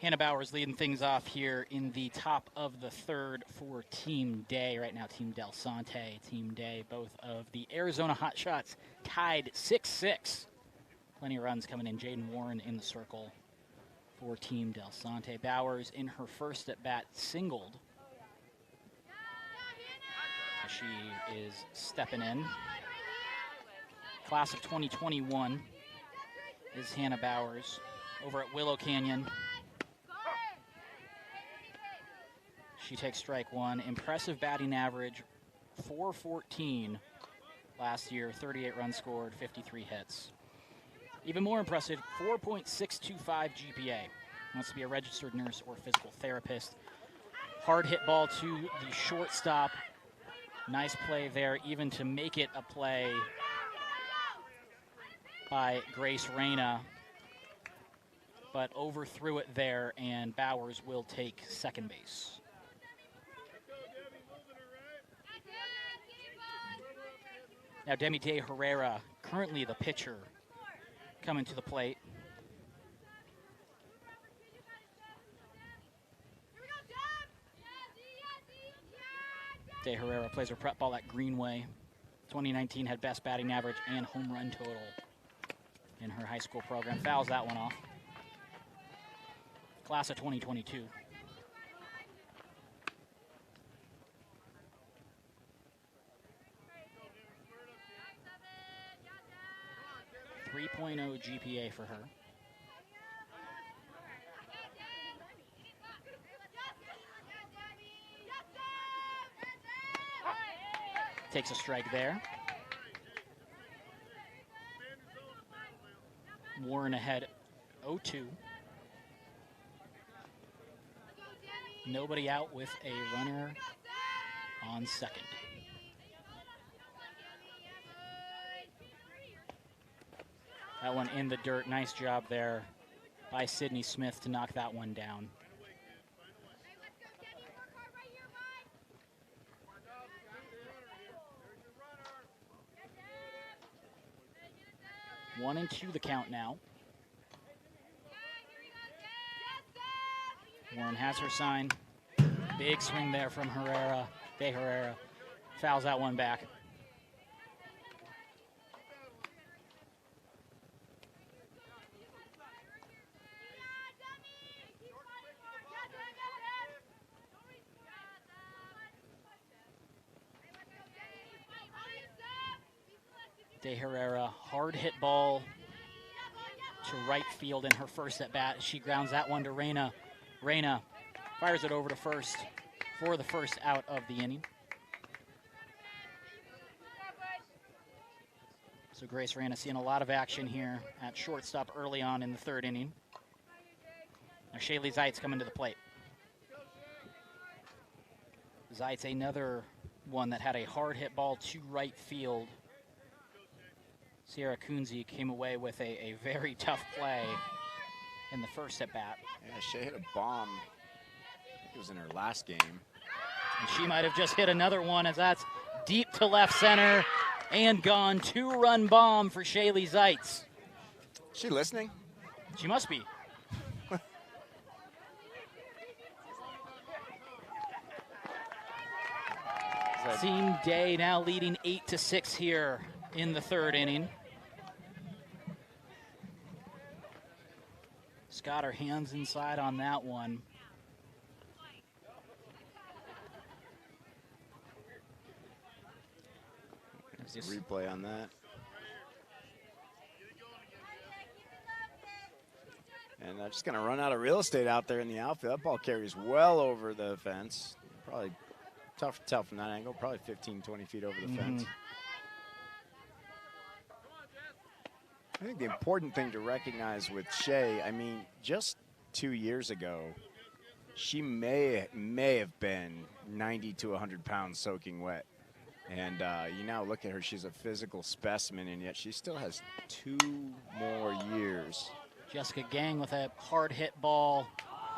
Hannah Bowers leading things off here in the top of the third for Team Day. Right now, Team Delsante, Team Day, both of the Arizona Hotshots tied 6-6. Plenty of runs coming in. Jaden Warren in the circle for Team Delsante. Bowers in her first at bat singled. She is stepping in. Class of 2021 is Hannah Bowers over at Willow Canyon. She takes strike one. Impressive batting average, .414 last year, 38 runs scored, 53 hits. Even more impressive, 4.625 GPA. Wants to be a registered nurse or physical therapist. Hard hit ball to the shortstop. Nice play there, even to make it a play by Grace Reyna. But overthrew it there, and Bowers will take second base. Now Demi De Herrera, currently the pitcher, coming to the plate. De Herrera plays her prep ball at Greenway. 2019 had best batting average and home run total in her high school program. Fouls that one off. Class of 2022. .3.0 GPA for her. Takes a strike there. Warren ahead 0-2. Nobody out with a runner on second. That one in the dirt. Nice job there by Sydney Smith to knock that one down. One and two the count now. Warren has her sign. Big swing there from Herrera. De Herrera fouls that one back. De Herrera, hard hit ball to right field in her first at bat. She grounds that one to Reyna. Reyna fires it over to first for the first out of the inning. So Grace Rana seeing a lot of action here at shortstop early on in the third inning. Now Shelly Zeitz coming to the plate. Zeitz, another one that had a hard hit ball to right field. Sierra Kunze came away with a very tough play in the first at bat. Yeah, Shay hit a bomb. I think it was in her last game. And she might have just hit another one, as that's deep to left center and gone. 2-run bomb for Shelly Zeitz. Is she listening? She must be. Team Day now leading 8-6 here in the third inning. Scott, her hands inside on that one. There's a replay on that. And they're just going to run out of real estate out there in the outfield. That ball carries well over the fence. Probably tough to tell from that angle. Probably 15, 20 feet over the fence. I think the important thing to recognize with Shay, I mean, just 2 years ago, she may have been 90 to 100 pounds soaking wet. And you now look at her, she's a physical specimen, and yet she still has 2 more years. Jessica Gang with a hard hit ball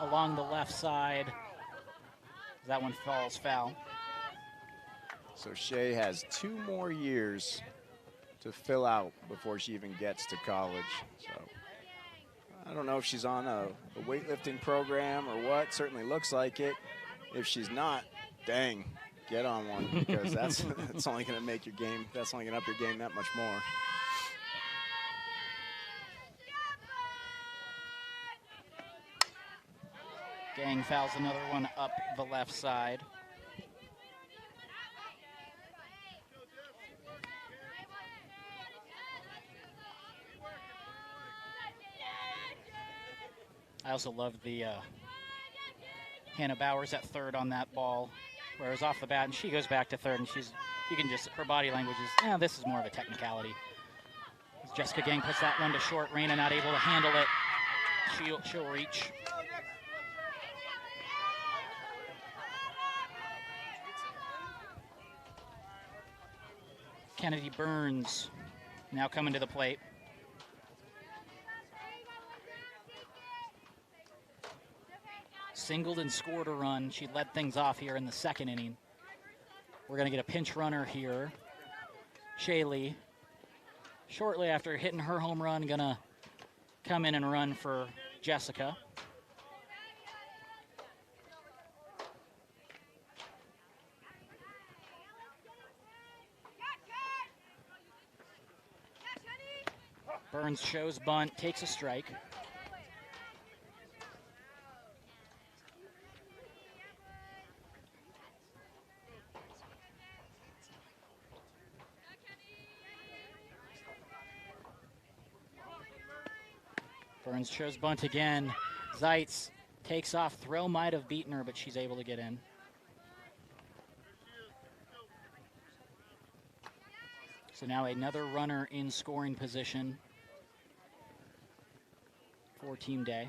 along the left side. That one falls foul. So Shay has 2 more years to fill out before she even gets to college. So I don't know if she's on a weightlifting program or what. Certainly looks like it. If she's not, dang, get on one, because that's only going to make your game. That's only going to up your game that much more. Gang fouls another one up the left side. I also love the Hannah Bowers at third on that ball, where it was off the bat, and she goes back to third, and you can just, her body language is, this is more of a technicality. As Jessica Gang puts that one to short, Reyna not able to handle it. She'll reach. Kennedy Burns now coming to the plate. Singled and scored a run. She led things off here in the second inning. We're going to get a pinch runner here. Shelly, shortly after hitting her home run, going to come in and run for Jessica. Burns shows bunt, takes a strike. Burns shows bunt again. Zeitz takes off. Throw might have beaten her, but she's able to get in. So now another runner in scoring position for Team Day.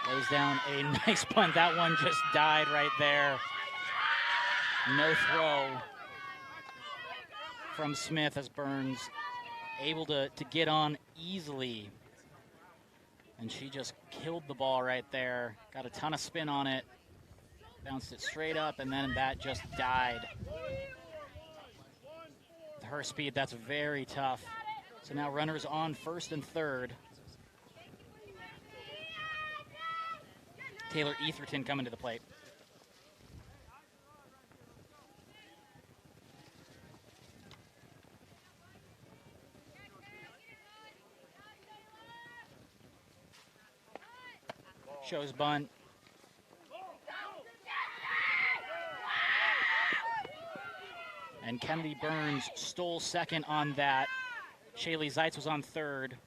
Lays down a nice punt. That one just died right there. No throw from Smith, as Burns able to get on easily. And she just killed the ball right there. Got a ton of spin on it. Bounced it straight up, and then that just died. With her speed, that's very tough. So now runners on first and third. Taylor Etherton coming to the plate. Shows bunt. And Kennedy Burns stole second on that. Shelly Zeitz was on third.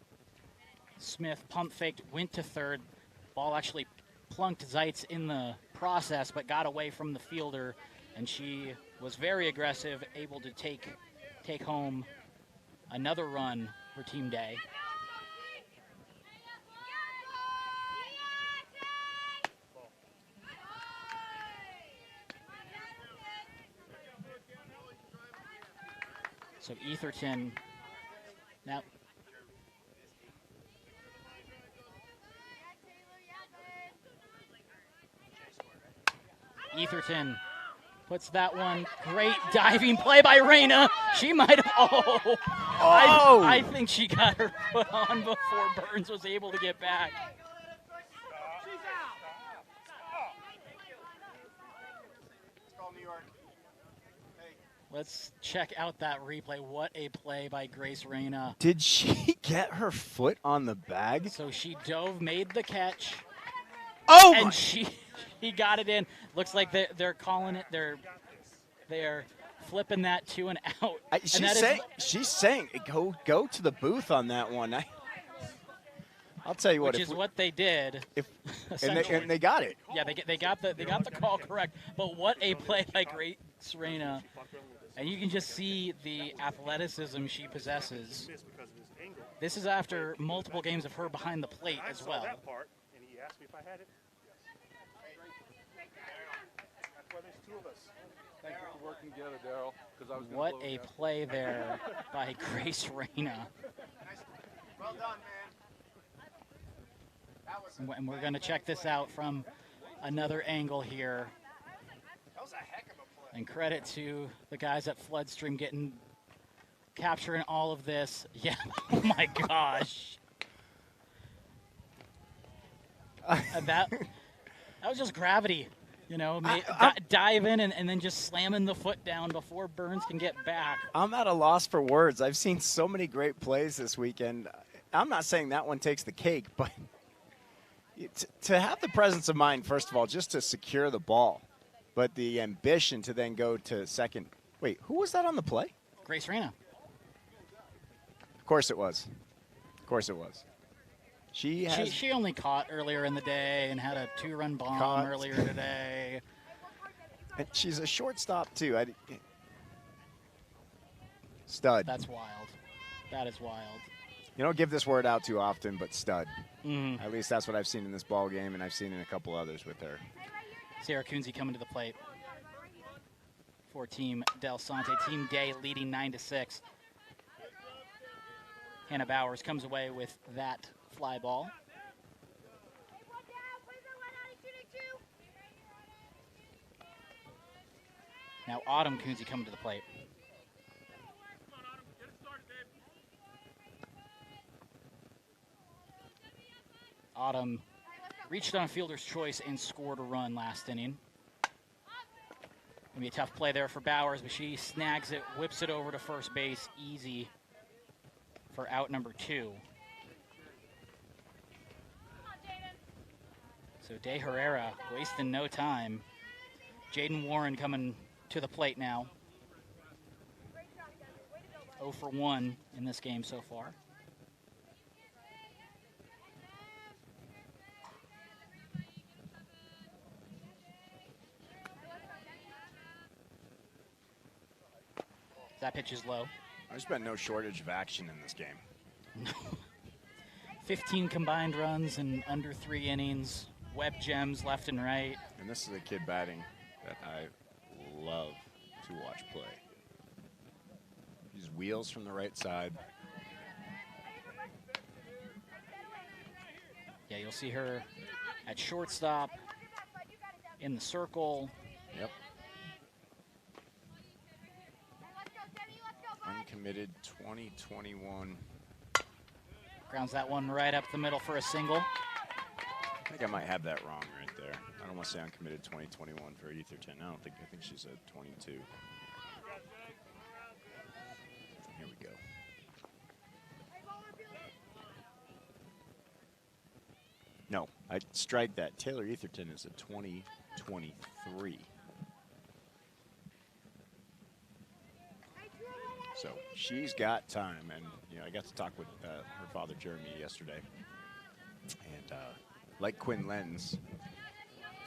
Smith pump faked, went to third. Ball actually plunked Zeitz in the process, but got away from the fielder, and she was very aggressive, able to take home another run for Team Day. So Etherton now. Etherton puts that one. Great diving play by Reyna. She might have. Oh. I think she got her foot on before Burns was able to get back. Let's check out that replay. What a play by Grace Reyna. Did she get her foot on the bag? So she dove, made the catch. Oh, and she got it in. Looks like they're calling it. They're flipping that to an out. She's saying go to the booth on that one. I'll tell you what. Which is what they did. And they got it. Yeah, they got the call correct. But what a play by Grace Reyna. And you can just see the athleticism she possesses. This is after multiple games of her behind the plate as well. That part, and he asked me if I had it. That's why there's two of us. Thank you for working together, Daryl. What a play there by Grace Reyna. Well done, man. And we're going to check this out from another angle here. That was a heck of a play. And credit to the guys at Floodstream capturing all of this. Yeah, oh my gosh. That was just gravity, you know, dive in and then just slamming the foot down before Burns can get back. I'm at a loss for words. I've seen so many great plays this weekend. I'm not saying that one takes the cake, but to have the presence of mind, first of all, just to secure the ball, but the ambition to then go to second. Wait, who was that on the play? Grace Reyna. Of course it was. Of course it was. She only caught earlier in the day and had a 2-run bomb earlier today. And she's a shortstop, too. Stud. That's wild. That is wild. You don't give this word out too often, but stud. Mm-hmm. At least that's what I've seen in this ball game, and I've seen in a couple others with her. Sarah Kunze coming to the plate for Team Delsante. Team Day leading 9-6. Hannah Bowers comes away with that fly ball. Now Autumn Kunze coming to the plate. Autumn reached on a fielder's choice and scored a run last inning. Gonna be a tough play there for Bowers, but she snags it, whips it over to first base, easy for out number 2. So Day Herrera wasting no time. Jaden Warren coming to the plate now. 0 for 1 in this game so far. That pitch is low. There's been no shortage of action in this game. 15 combined runs in under 3 innings. Web gems left and right. And this is a kid batting that I love to watch play. These wheels from the right side. Yeah, you'll see her at shortstop, in the circle. Yep. Uncommitted 2021. Grounds that one right up the middle for a single. I think I might have that wrong right there. I don't want to say uncommitted 2021 for Etherton. I think she's a 22. Here we go. No, I strike that. Taylor Etherton is a 2023. So she's got time, and I got to talk with her father Jeremy yesterday. And like Quinn Lenz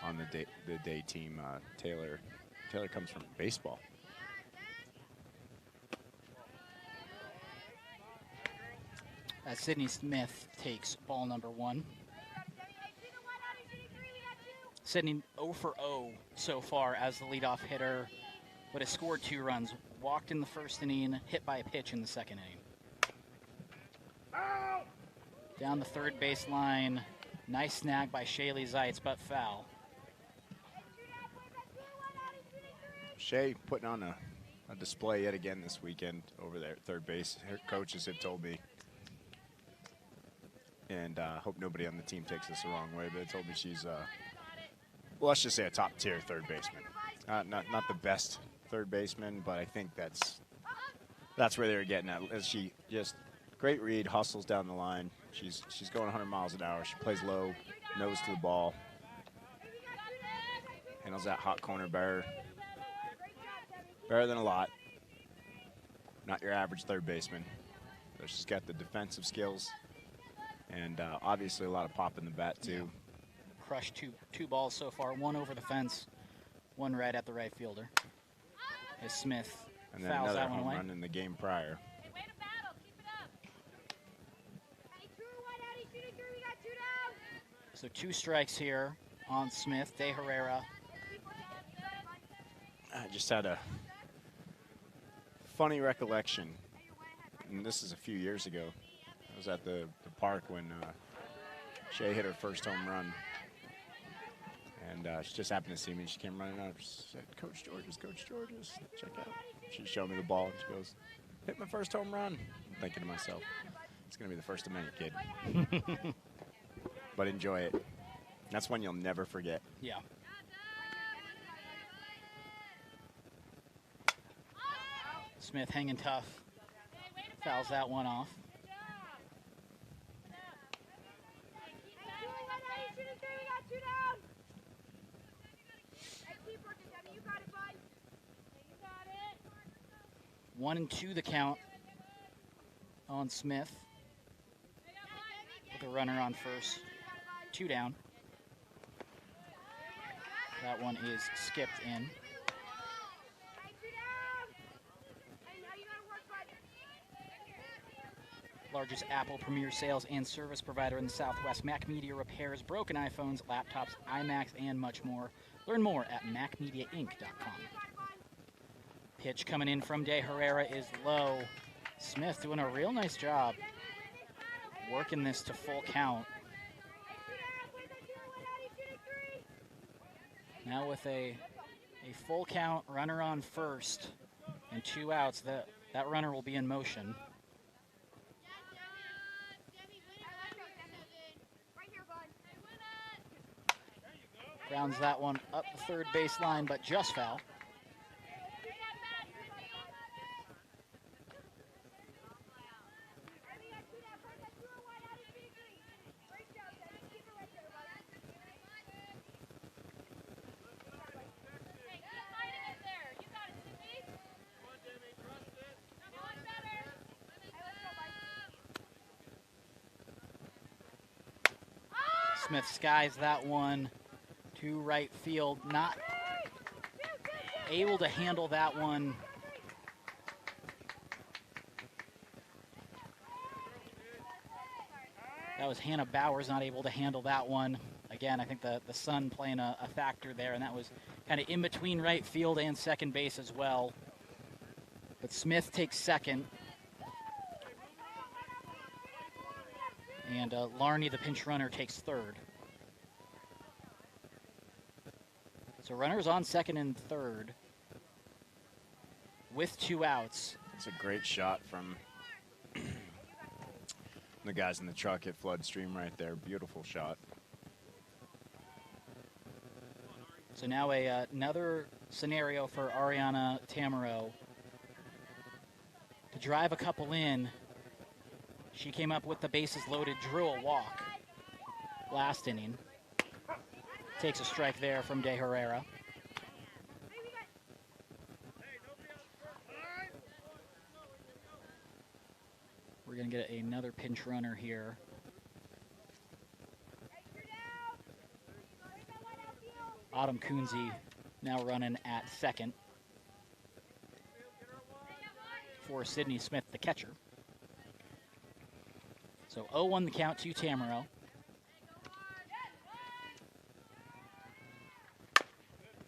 on the day team, Taylor comes from baseball. As Sydney Smith takes ball number 1. Sydney 0 for 0 so far as the leadoff hitter, but has scored 2 runs. Walked in the first inning, hit by a pitch in the second inning. Down the third baseline, nice snag by Shelly Zeitz, but foul. Shay putting on a display yet again this weekend over there at third base. Her coaches have told me, and hope nobody on the team takes this the wrong way, but they told me she's, well, let's just say a top-tier third baseman. Not the best third baseman, but I think that's where they were getting at. As she just great read, hustles down the line. She's going 100 miles an hour. She plays low, nose to the ball, handles that hot corner better than a lot. Not your average third baseman. So she's got the defensive skills and obviously a lot of pop in the bat too. Yeah. Crushed two balls so far, 1 over the fence, 1 right at the right fielder. As Smith and then fouls another that one home away. run in the game prior. So 2 strikes here on Smith. De Herrera. I just had a funny recollection, and this is a few years ago. I was at the park when Shay hit her first home run, and she just happened to see me. She came running out. She said, Coach Georges, check out. She showed me the ball, and she goes, hit my first home run. I'm thinking to myself, it's going to be the first of many, kid. But enjoy it. That's one you'll never forget. Yeah. Smith hanging tough. Fouls that one off. One and 2 the count on Smith. With a runner on first. 2 down. That one is skipped in. Largest Apple Premier sales and service provider in the Southwest. Mac Media repairs broken iPhones, laptops, iMacs, and much more. Learn more at macmediainc.com. Pitch coming in from De Herrera is low. Smith doing a real nice job working this to full count. Now with a full count, runner on first, and 2 outs, that runner will be in motion. Grounds that one up the third baseline, but just foul. Smith skies that one to right field, not able to handle that one. That was Hannah Bowers not able to handle that one. Again, I think the sun playing a factor there, and that was kind of in between right field and second base as well. But Smith takes second. And Larney, the pinch runner, takes third. So runners on second and third with 2 outs. It's a great shot from the guys in the truck at Floodstream right there. Beautiful shot. So now another scenario for Ariana Tamaro to drive a couple in. She came up with the bases loaded, drew a walk last inning. Takes a strike there from De Herrera. We're going to get another pinch runner here. Autumn Kunze now running at second for Sydney Smith, the catcher. So 0-1 the count to Tamaro.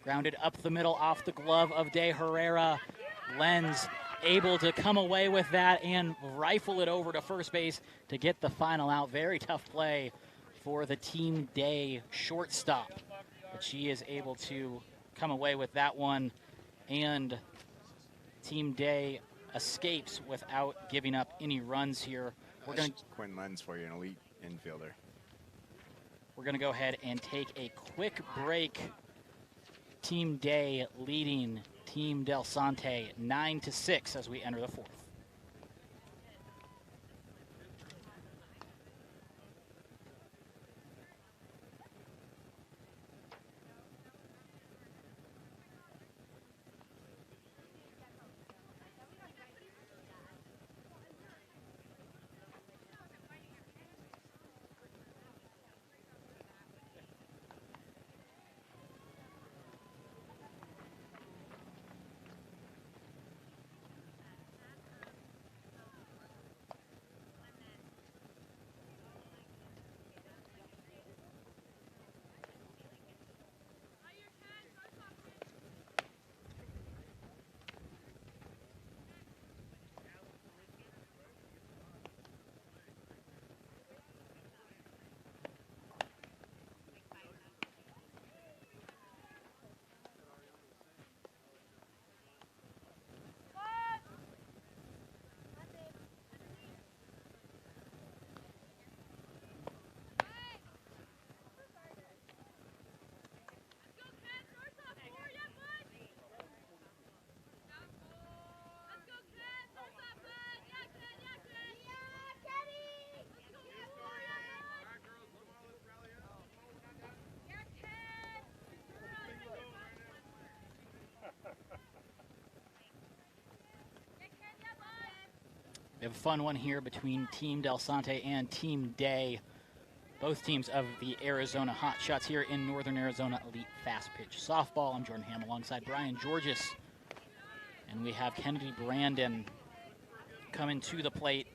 Grounded up the middle off the glove of De Herrera. Lenz able to come away with that and rifle it over to first base to get the final out. Very tough play for the Team Day shortstop. But she is able to come away with that one, and Team Day escapes without giving up any runs here. We're going to Quinn Lenz for you, an elite infielder. We're going to go ahead and take a quick break. Team Day leading Team Delsante 9-6 as we enter the fourth. We have a fun one here between Team Delsante and Team Day. Both teams of the Arizona Hotshots here in Northern Arizona Elite Fast Pitch Softball. I'm Jordan Ham alongside Brian Georges. And we have Kennedy Brandon coming to the plate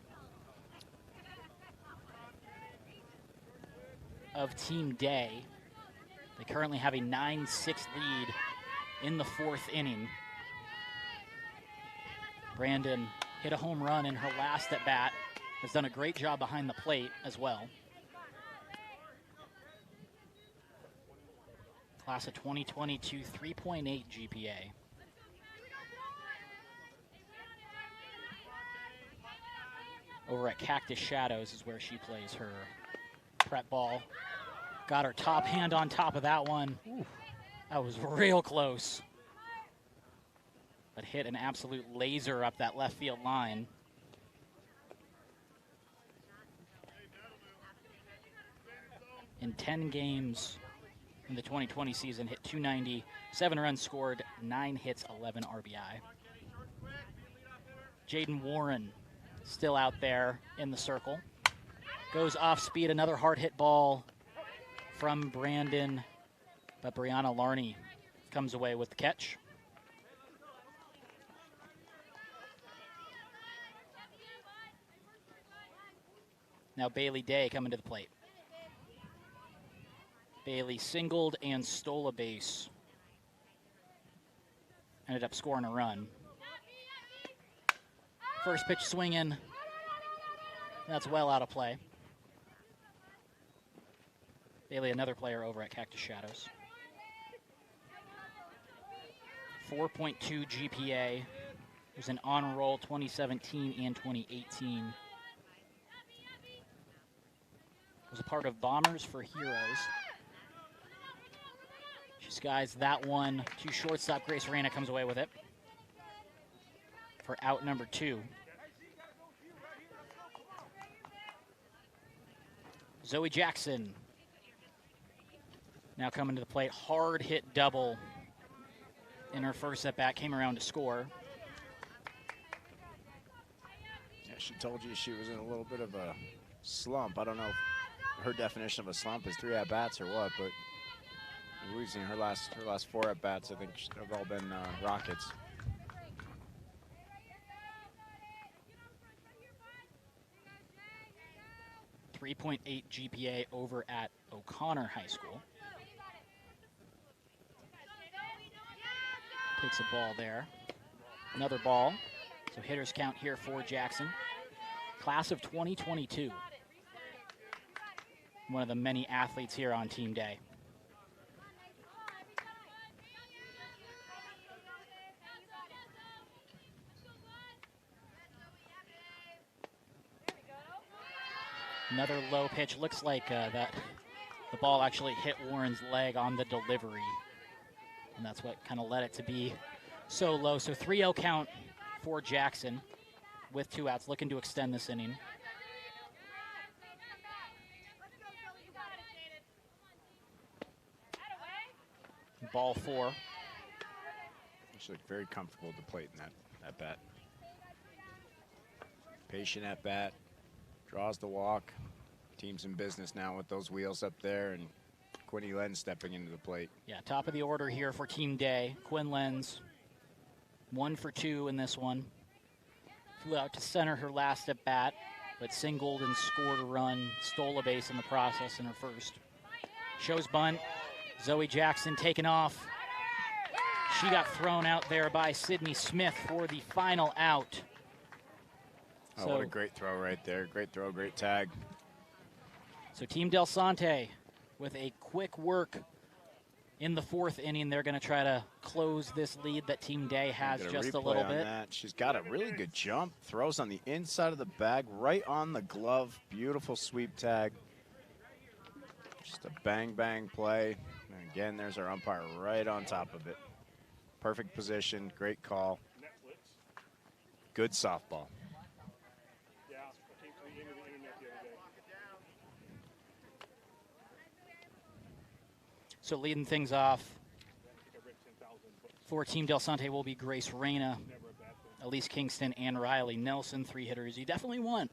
of Team Day. They currently have a 9-6 lead in the fourth inning. Brandon hit a home run in her last at bat. Has done a great job behind the plate as well. Class of 2022, 3.8 GPA. Over at Cactus Shadows is where she plays her prep ball. Got her top hand on top of that one. Ooh, that was real close. But hit an absolute laser up that left field line. In 10 games in the 2020 season, hit 290, 7 runs scored, 9 hits, 11 RBI. Jaden Warren still out there in the circle. Goes off speed, another hard hit ball from Brandon, but Brianna Larney comes away with the catch. Now Bailey Day coming to the plate. Bailey singled and stole a base. Ended up scoring a run. First pitch swinging. That's well out of play. Bailey, another player over at Cactus Shadows. 4.2 GPA. Was an honor roll 2017 and 2018. Was a part of Bombers for Heroes. She skies that one to shortstop. Grace Reyna comes away with it for out number 2. Zoe Jackson now coming to the plate. Hard hit double in her first at bat. Came around to score. Yeah, she told you she was in a little bit of a slump. I don't know if her definition of a slump is 3 at-bats or what, but We've seen her last 4 at bats. I think have all been Rockets. .38 GPA over at O'Connor High School. Takes a ball there. Another ball. So hitters count here for Jackson. Class of 2022. One of the many athletes here on team day. Another low pitch. Looks like that the ball actually hit Warren's leg on the delivery. And that's what kind of led it to be so low. So 3-0 count for Jackson with 2 outs, looking to extend this inning. Ball 4. She looked very comfortable at the plate in that at bat. Patient at bat. Draws the walk. Team's in business now with those wheels up there, and Quinny Lenz stepping into the plate. Yeah, top of the order here for Team Day. Quinn Lenz, 1 for 2 in this one. Flew out to center her last at bat, but singled and scored a run, stole a base in the process in her first. Shows bunt. Zoe Jackson taken off. She got thrown out there by Sydney Smith for the final out. Oh, what a great throw right there. Great throw, great tag. So Team Delsante with a quick work in the 4th inning. They're going to try to close this lead that Team Day has just a little bit. She's got a really good jump. Throws on the inside of the bag, right on the glove. Beautiful sweep tag. Just a bang, bang play. And again, there's our umpire right on top of it. Perfect position, great call. Good softball. So leading things off for Team Delsante will be Grace Reyna, Elise Kingston, and Riley Nelson, 3 hitters. You definitely want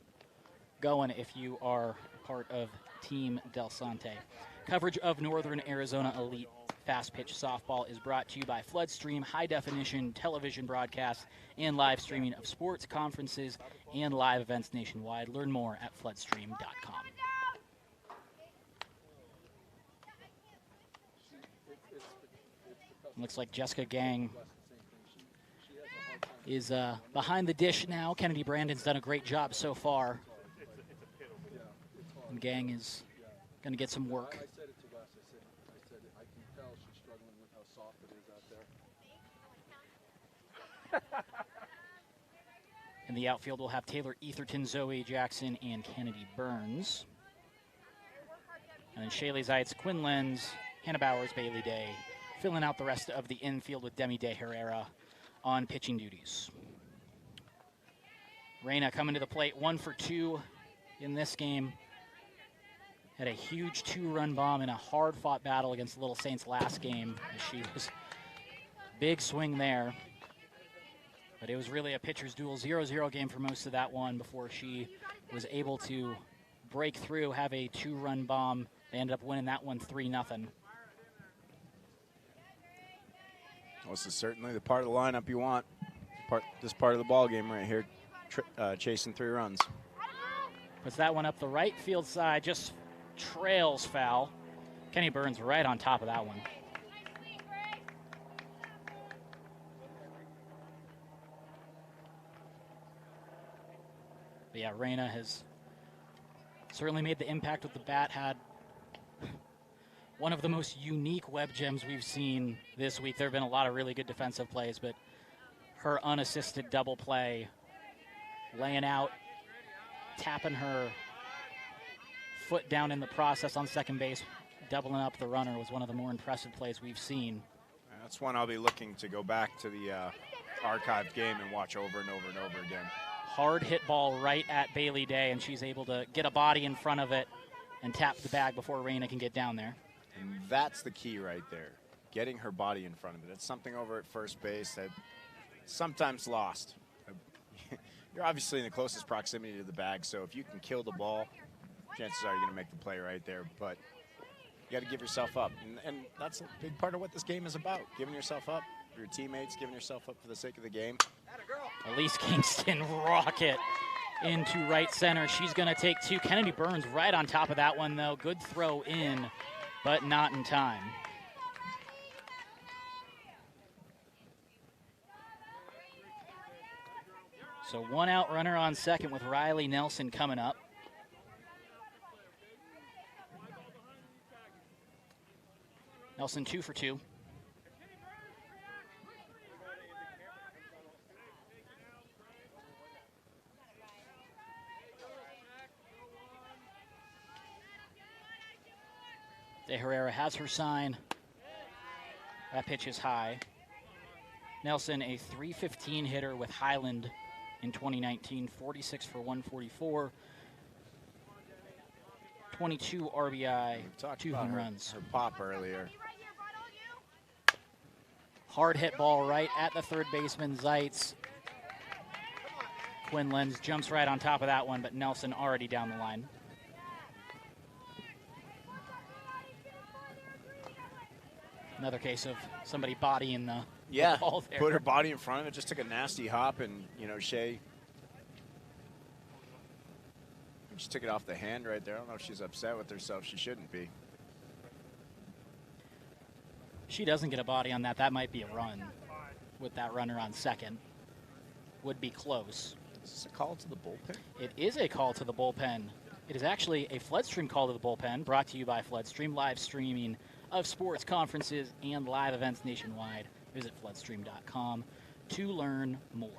going if you are part of Team Delsante. Coverage of Northern Arizona Elite Fast Pitch Softball is brought to you by Floodstream high-definition television broadcasts and live streaming of sports, conferences, and live events nationwide. Learn more at floodstream.com. Looks like Jessica Gang is behind the dish now. Kennedy Brandon's done a great job so far. And Gang is going to get some work. I said it to Wes. I said I can tell she's struggling with how soft it is out there. In the outfield, we'll have Taylor Etherton, Zoe Jackson, and Kennedy Burns. And then Shelly Zeitz, Quinn Lenz, Hannah Bowers, Bailey Day, filling out the rest of the infield with Demi De Herrera on pitching duties. Reyna coming to the plate, 1 for 2 in this game. Had a huge 2-run bomb in a hard-fought battle against the Little Saints last game. She was big swing there. But it was really a pitcher's duel, 0-0 game for most of that one before she was able to break through, have a 2-run bomb. They ended up winning that one 3-0. Well, this is certainly the part of the lineup you want. This part of the ball game right here, chasing 3 runs. Puts that one up the right field side, just trails foul. Kenny Burns right on top of that one. But yeah, Reyna has certainly made the impact with the bat. Had one of the most unique web gems we've seen this week. There have been a lot of really good defensive plays, but her unassisted double play, laying out, tapping her foot down in the process on second base, doubling up the runner was one of the more impressive plays we've seen. That's one I'll be looking to go back to the archived game and watch over and over and over again. Hard hit ball right at Bailey Day, and she's able to get a body in front of it and tap the bag before Reyna can get down there. And that's the key right there, getting her body in front of it. It's something over at first base that sometimes lost. You're obviously in the closest proximity to the bag, so if you can kill the ball, chances are you're going to make the play right there. But You got to give yourself up. And that's a big part of what this game is about, giving yourself up for your teammates, giving yourself up for the sake of the game. Elise Kingston rocket into right center. She's going to take 2. Kennedy Burns right on top of that one, though. Good throw in, but not in time. So 1 out runner on second with Riley Nelson coming up. Nelson 2 for 2. De Herrera has her sign. That pitch is high. Nelson, a .315 hitter with Highland in 2019, 46 for 144, 22 RBI, 2 home runs. Her pop earlier. Hard hit ball right at the third baseman, Zeitz. Quinn Lenz jumps right on top of that one, but Nelson already down the line. Another case of somebody bodying the ball there. Put her body in front of it, just took a nasty hop, and, you know, Shea just took it off the hand right there. I don't know if she's upset with herself. She shouldn't be. She doesn't get a body on that. That might be a run with that runner on second. Would be close. Is this a call to the bullpen? It is a call to the bullpen. It is actually a Floodstream call to the bullpen, brought to you by Floodstream, live streaming of sports, conferences, and live events nationwide. Visit floodstream.com to learn more.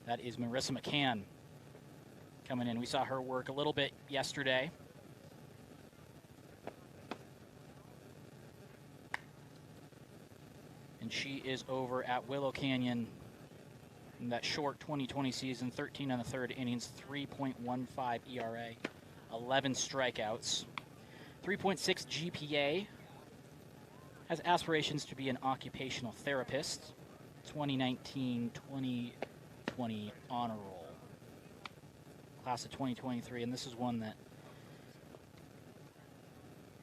That is Marissa McCann coming in. We saw her work a little bit yesterday. And she is over at Willow Canyon in that short 2020 season, 13 and a third innings, 3.15 ERA, 11 strikeouts, 3.6 GPA. Has aspirations to be an occupational therapist. 2019-2020 honor roll. Class of 2023, and this is one that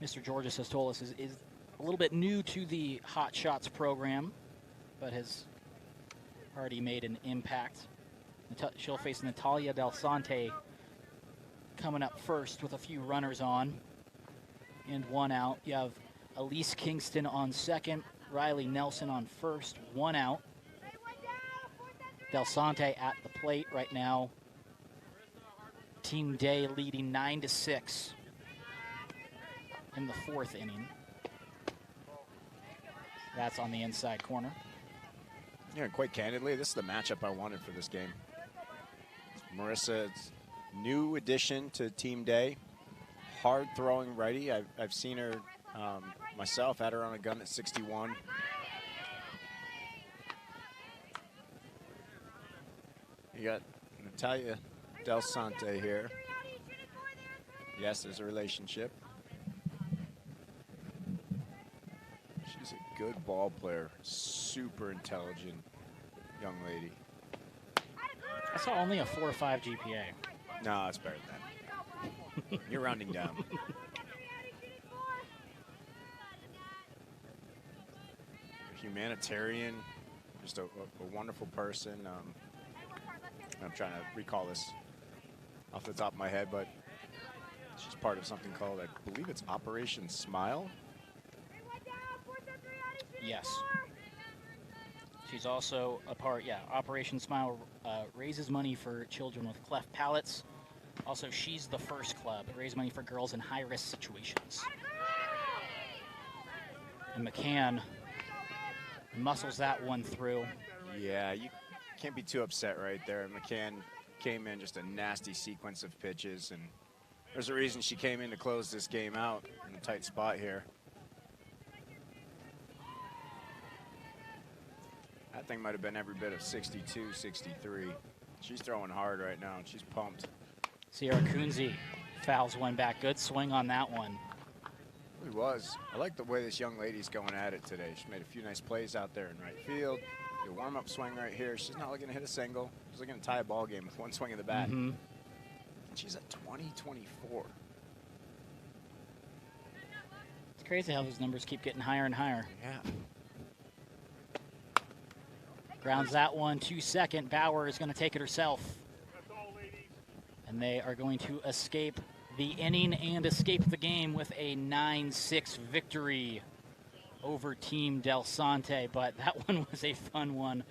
Mr. Georges has told us is a little bit new to the Hotshots program, but has already made an impact. She'll face Natalia Delsante coming up first with a few runners on and 1 out. You have Elise Kingston on second, Riley Nelson on first, 1 out. Delsante at the plate right now. Team Day leading 9-6 in the 4th inning. That's on the inside corner. Yeah, quite candidly, this is the matchup I wanted for this game. Marissa's new addition to Team Day. Hard throwing righty. I've seen her myself, had her on a gun at 61. You got Natalia Delsante here. Yes, there's a relationship. She's a good ball player, super intelligent young lady. I saw only a 4 or 5 GPA. No, it's better than that. You're rounding down. Humanitarian, just a wonderful person. I'm trying to recall this off the top of my head, but she's part of something called, I believe it's Operation Smile. Yes. She's also a part, Operation Smile raises money for children with cleft palates. Also, she's the first club to raise money for girls in high-risk situations. And McCann muscles that one through. Yeah, you can't be too upset right there. McCann came in just a nasty sequence of pitches, and there's a reason she came in to close this game out in a tight spot here. That thing might have been every bit of 62, 63. She's throwing hard right now, and she's pumped. Sierra Kunze fouls one back. Good swing on that one. It was. I like the way this young lady's going at it today. She made a few nice plays out there in right field. The warm-up swing right here. She's not looking to hit a single. She's looking to tie a ball game with one swing of the bat. Mm-hmm. And she's at 20-24. Crazy how those numbers keep getting higher and higher. Yeah. Grounds that one to second. Bauer is going to take it herself. And they are going to escape the inning and escape the game with a 9-6 victory over Team Delsante. But that one was a fun one.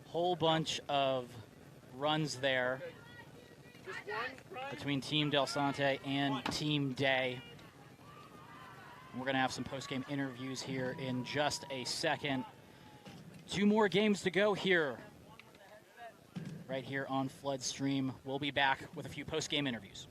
Whole bunch of runs there between Team Delsante and Team Day. We're going to have some post-game interviews here in just a second. 2 more games to go here, right here on Floodstream. We'll be back with a few post-game interviews.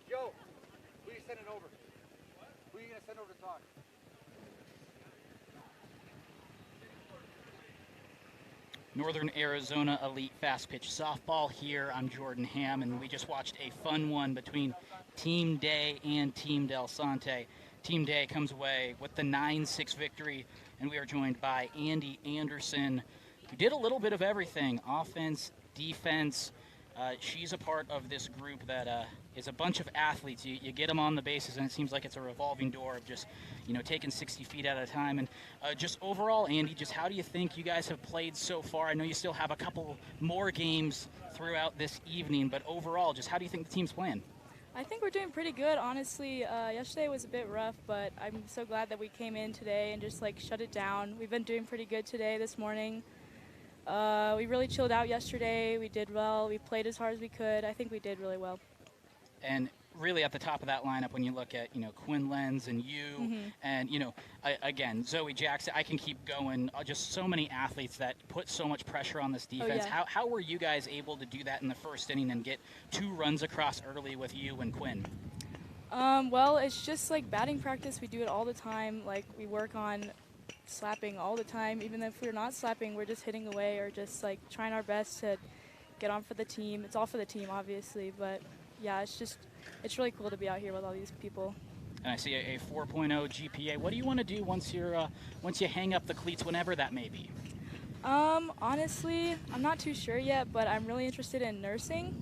Joe, who are you sending over? Who are you going to send over to talk? Northern Arizona Elite Fast Pitch Softball here. I'm Jordan Ham, and we just watched a fun one between Team Day and Team Delsante. Team Day comes away with the 9-6 victory, and we are joined by Andy Anderson, who did a little bit of everything, offense, defense. She's a part of this group that is a bunch of athletes. You get them on the bases, and it seems like it's a revolving door of just, taking 60 feet at a time. And just overall, Andy, just how do you think you guys have played so far? I know you still have a couple more games throughout this evening, but overall, just how do you think the team's playing? I think we're doing pretty good, honestly. Yesterday was a bit rough, but I'm so glad that we came in today and just, shut it down. We've been doing pretty good today, this morning. We really chilled out yesterday. We did well. We played as hard as we could. I think we did really well. And really at the top of that lineup, when you look at, Quinn Lenz and you, and, again, Zoe Jackson, I can keep going. Just so many athletes that put so much pressure on this defense. Oh, yeah. How were you guys able to do that in the first inning and get 2 runs across early with you and Quinn? Well, it's just batting practice. We do it all the time. We work on slapping all the time. Even if we're not slapping, we're just hitting away or just trying our best to get on for the team. It's all for the team, obviously, but yeah, it's really cool to be out here with all these people. And I see a 4.0 GPA. What do you want to do once you hang up the cleats, whenever that may be? Honestly, I'm not too sure yet, but I'm really interested in nursing.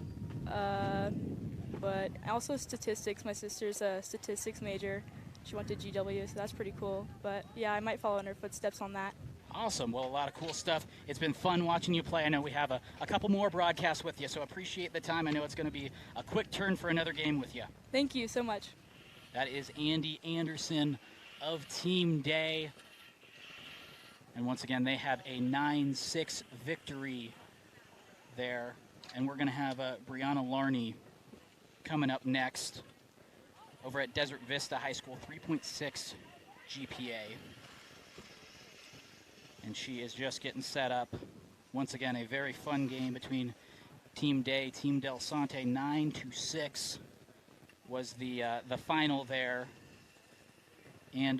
But also statistics. My sister's a statistics major. She went to GW, so that's pretty cool. But yeah, I might follow in her footsteps on that. Awesome. Well, a lot of cool stuff. It's been fun watching you play. I know we have a couple more broadcasts with you, so appreciate the time. I know it's going to be a quick turn for another game with you. Thank you so much. That is Andy Anderson of Team Day. And once again, they have a 9-6 victory there. And we're going to have Brianna Larney coming up next over at Desert Vista High School, 3.6 GPA. And she is just getting set up. Once again, a very fun game between Team Day, Team Delsante. 9-6 was the final there. And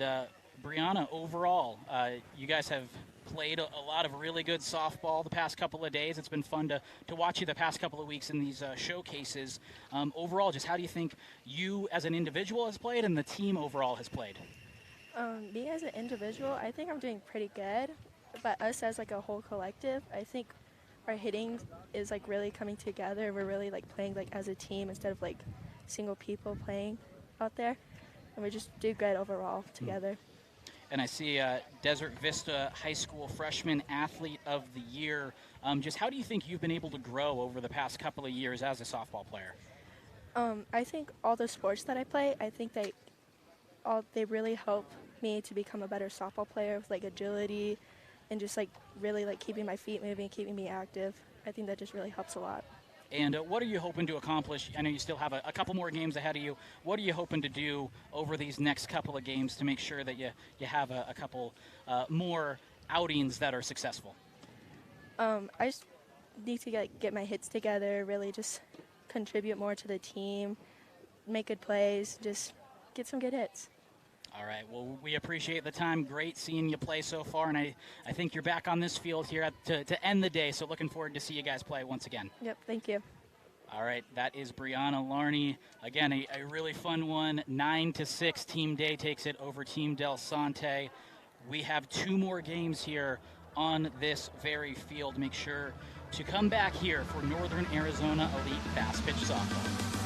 Brianna, overall, you guys have played a lot of really good softball the past couple of days. It's been fun to watch you the past couple of weeks in these showcases. Overall, just how do you think you as an individual has played and the team overall has played? Me as an individual, I think I'm doing pretty good. But us as a whole collective, I think our hitting is really coming together. We're really playing as a team instead of single people playing out there. And we just do good overall together. And I see Desert Vista High School Freshman Athlete of the Year. Just how do you think you've been able to grow over the past couple of years as a softball player? I think all the sports that I play, I think they really help me to become a better softball player with agility and just really keeping my feet moving, keeping me active. I think that just really helps a lot. And what are you hoping to accomplish? I know you still have a couple more games ahead of you. What are you hoping to do over these next couple of games to make sure that you have a couple more outings that are successful? I just need to get my hits together, really just contribute more to the team, make good plays, just get some good hits. All right, well, we appreciate the time. Great seeing you play so far, and I think you're back on this field here to end the day, so looking forward to see you guys play once again. Yep, thank you. All right, that is Brianna Larney. Again, a really fun one. 9-6, Team Day takes it over Team Delsante. We have 2 more games here on this very field. Make sure to come back here for Northern Arizona Elite Fast Pitch Softball.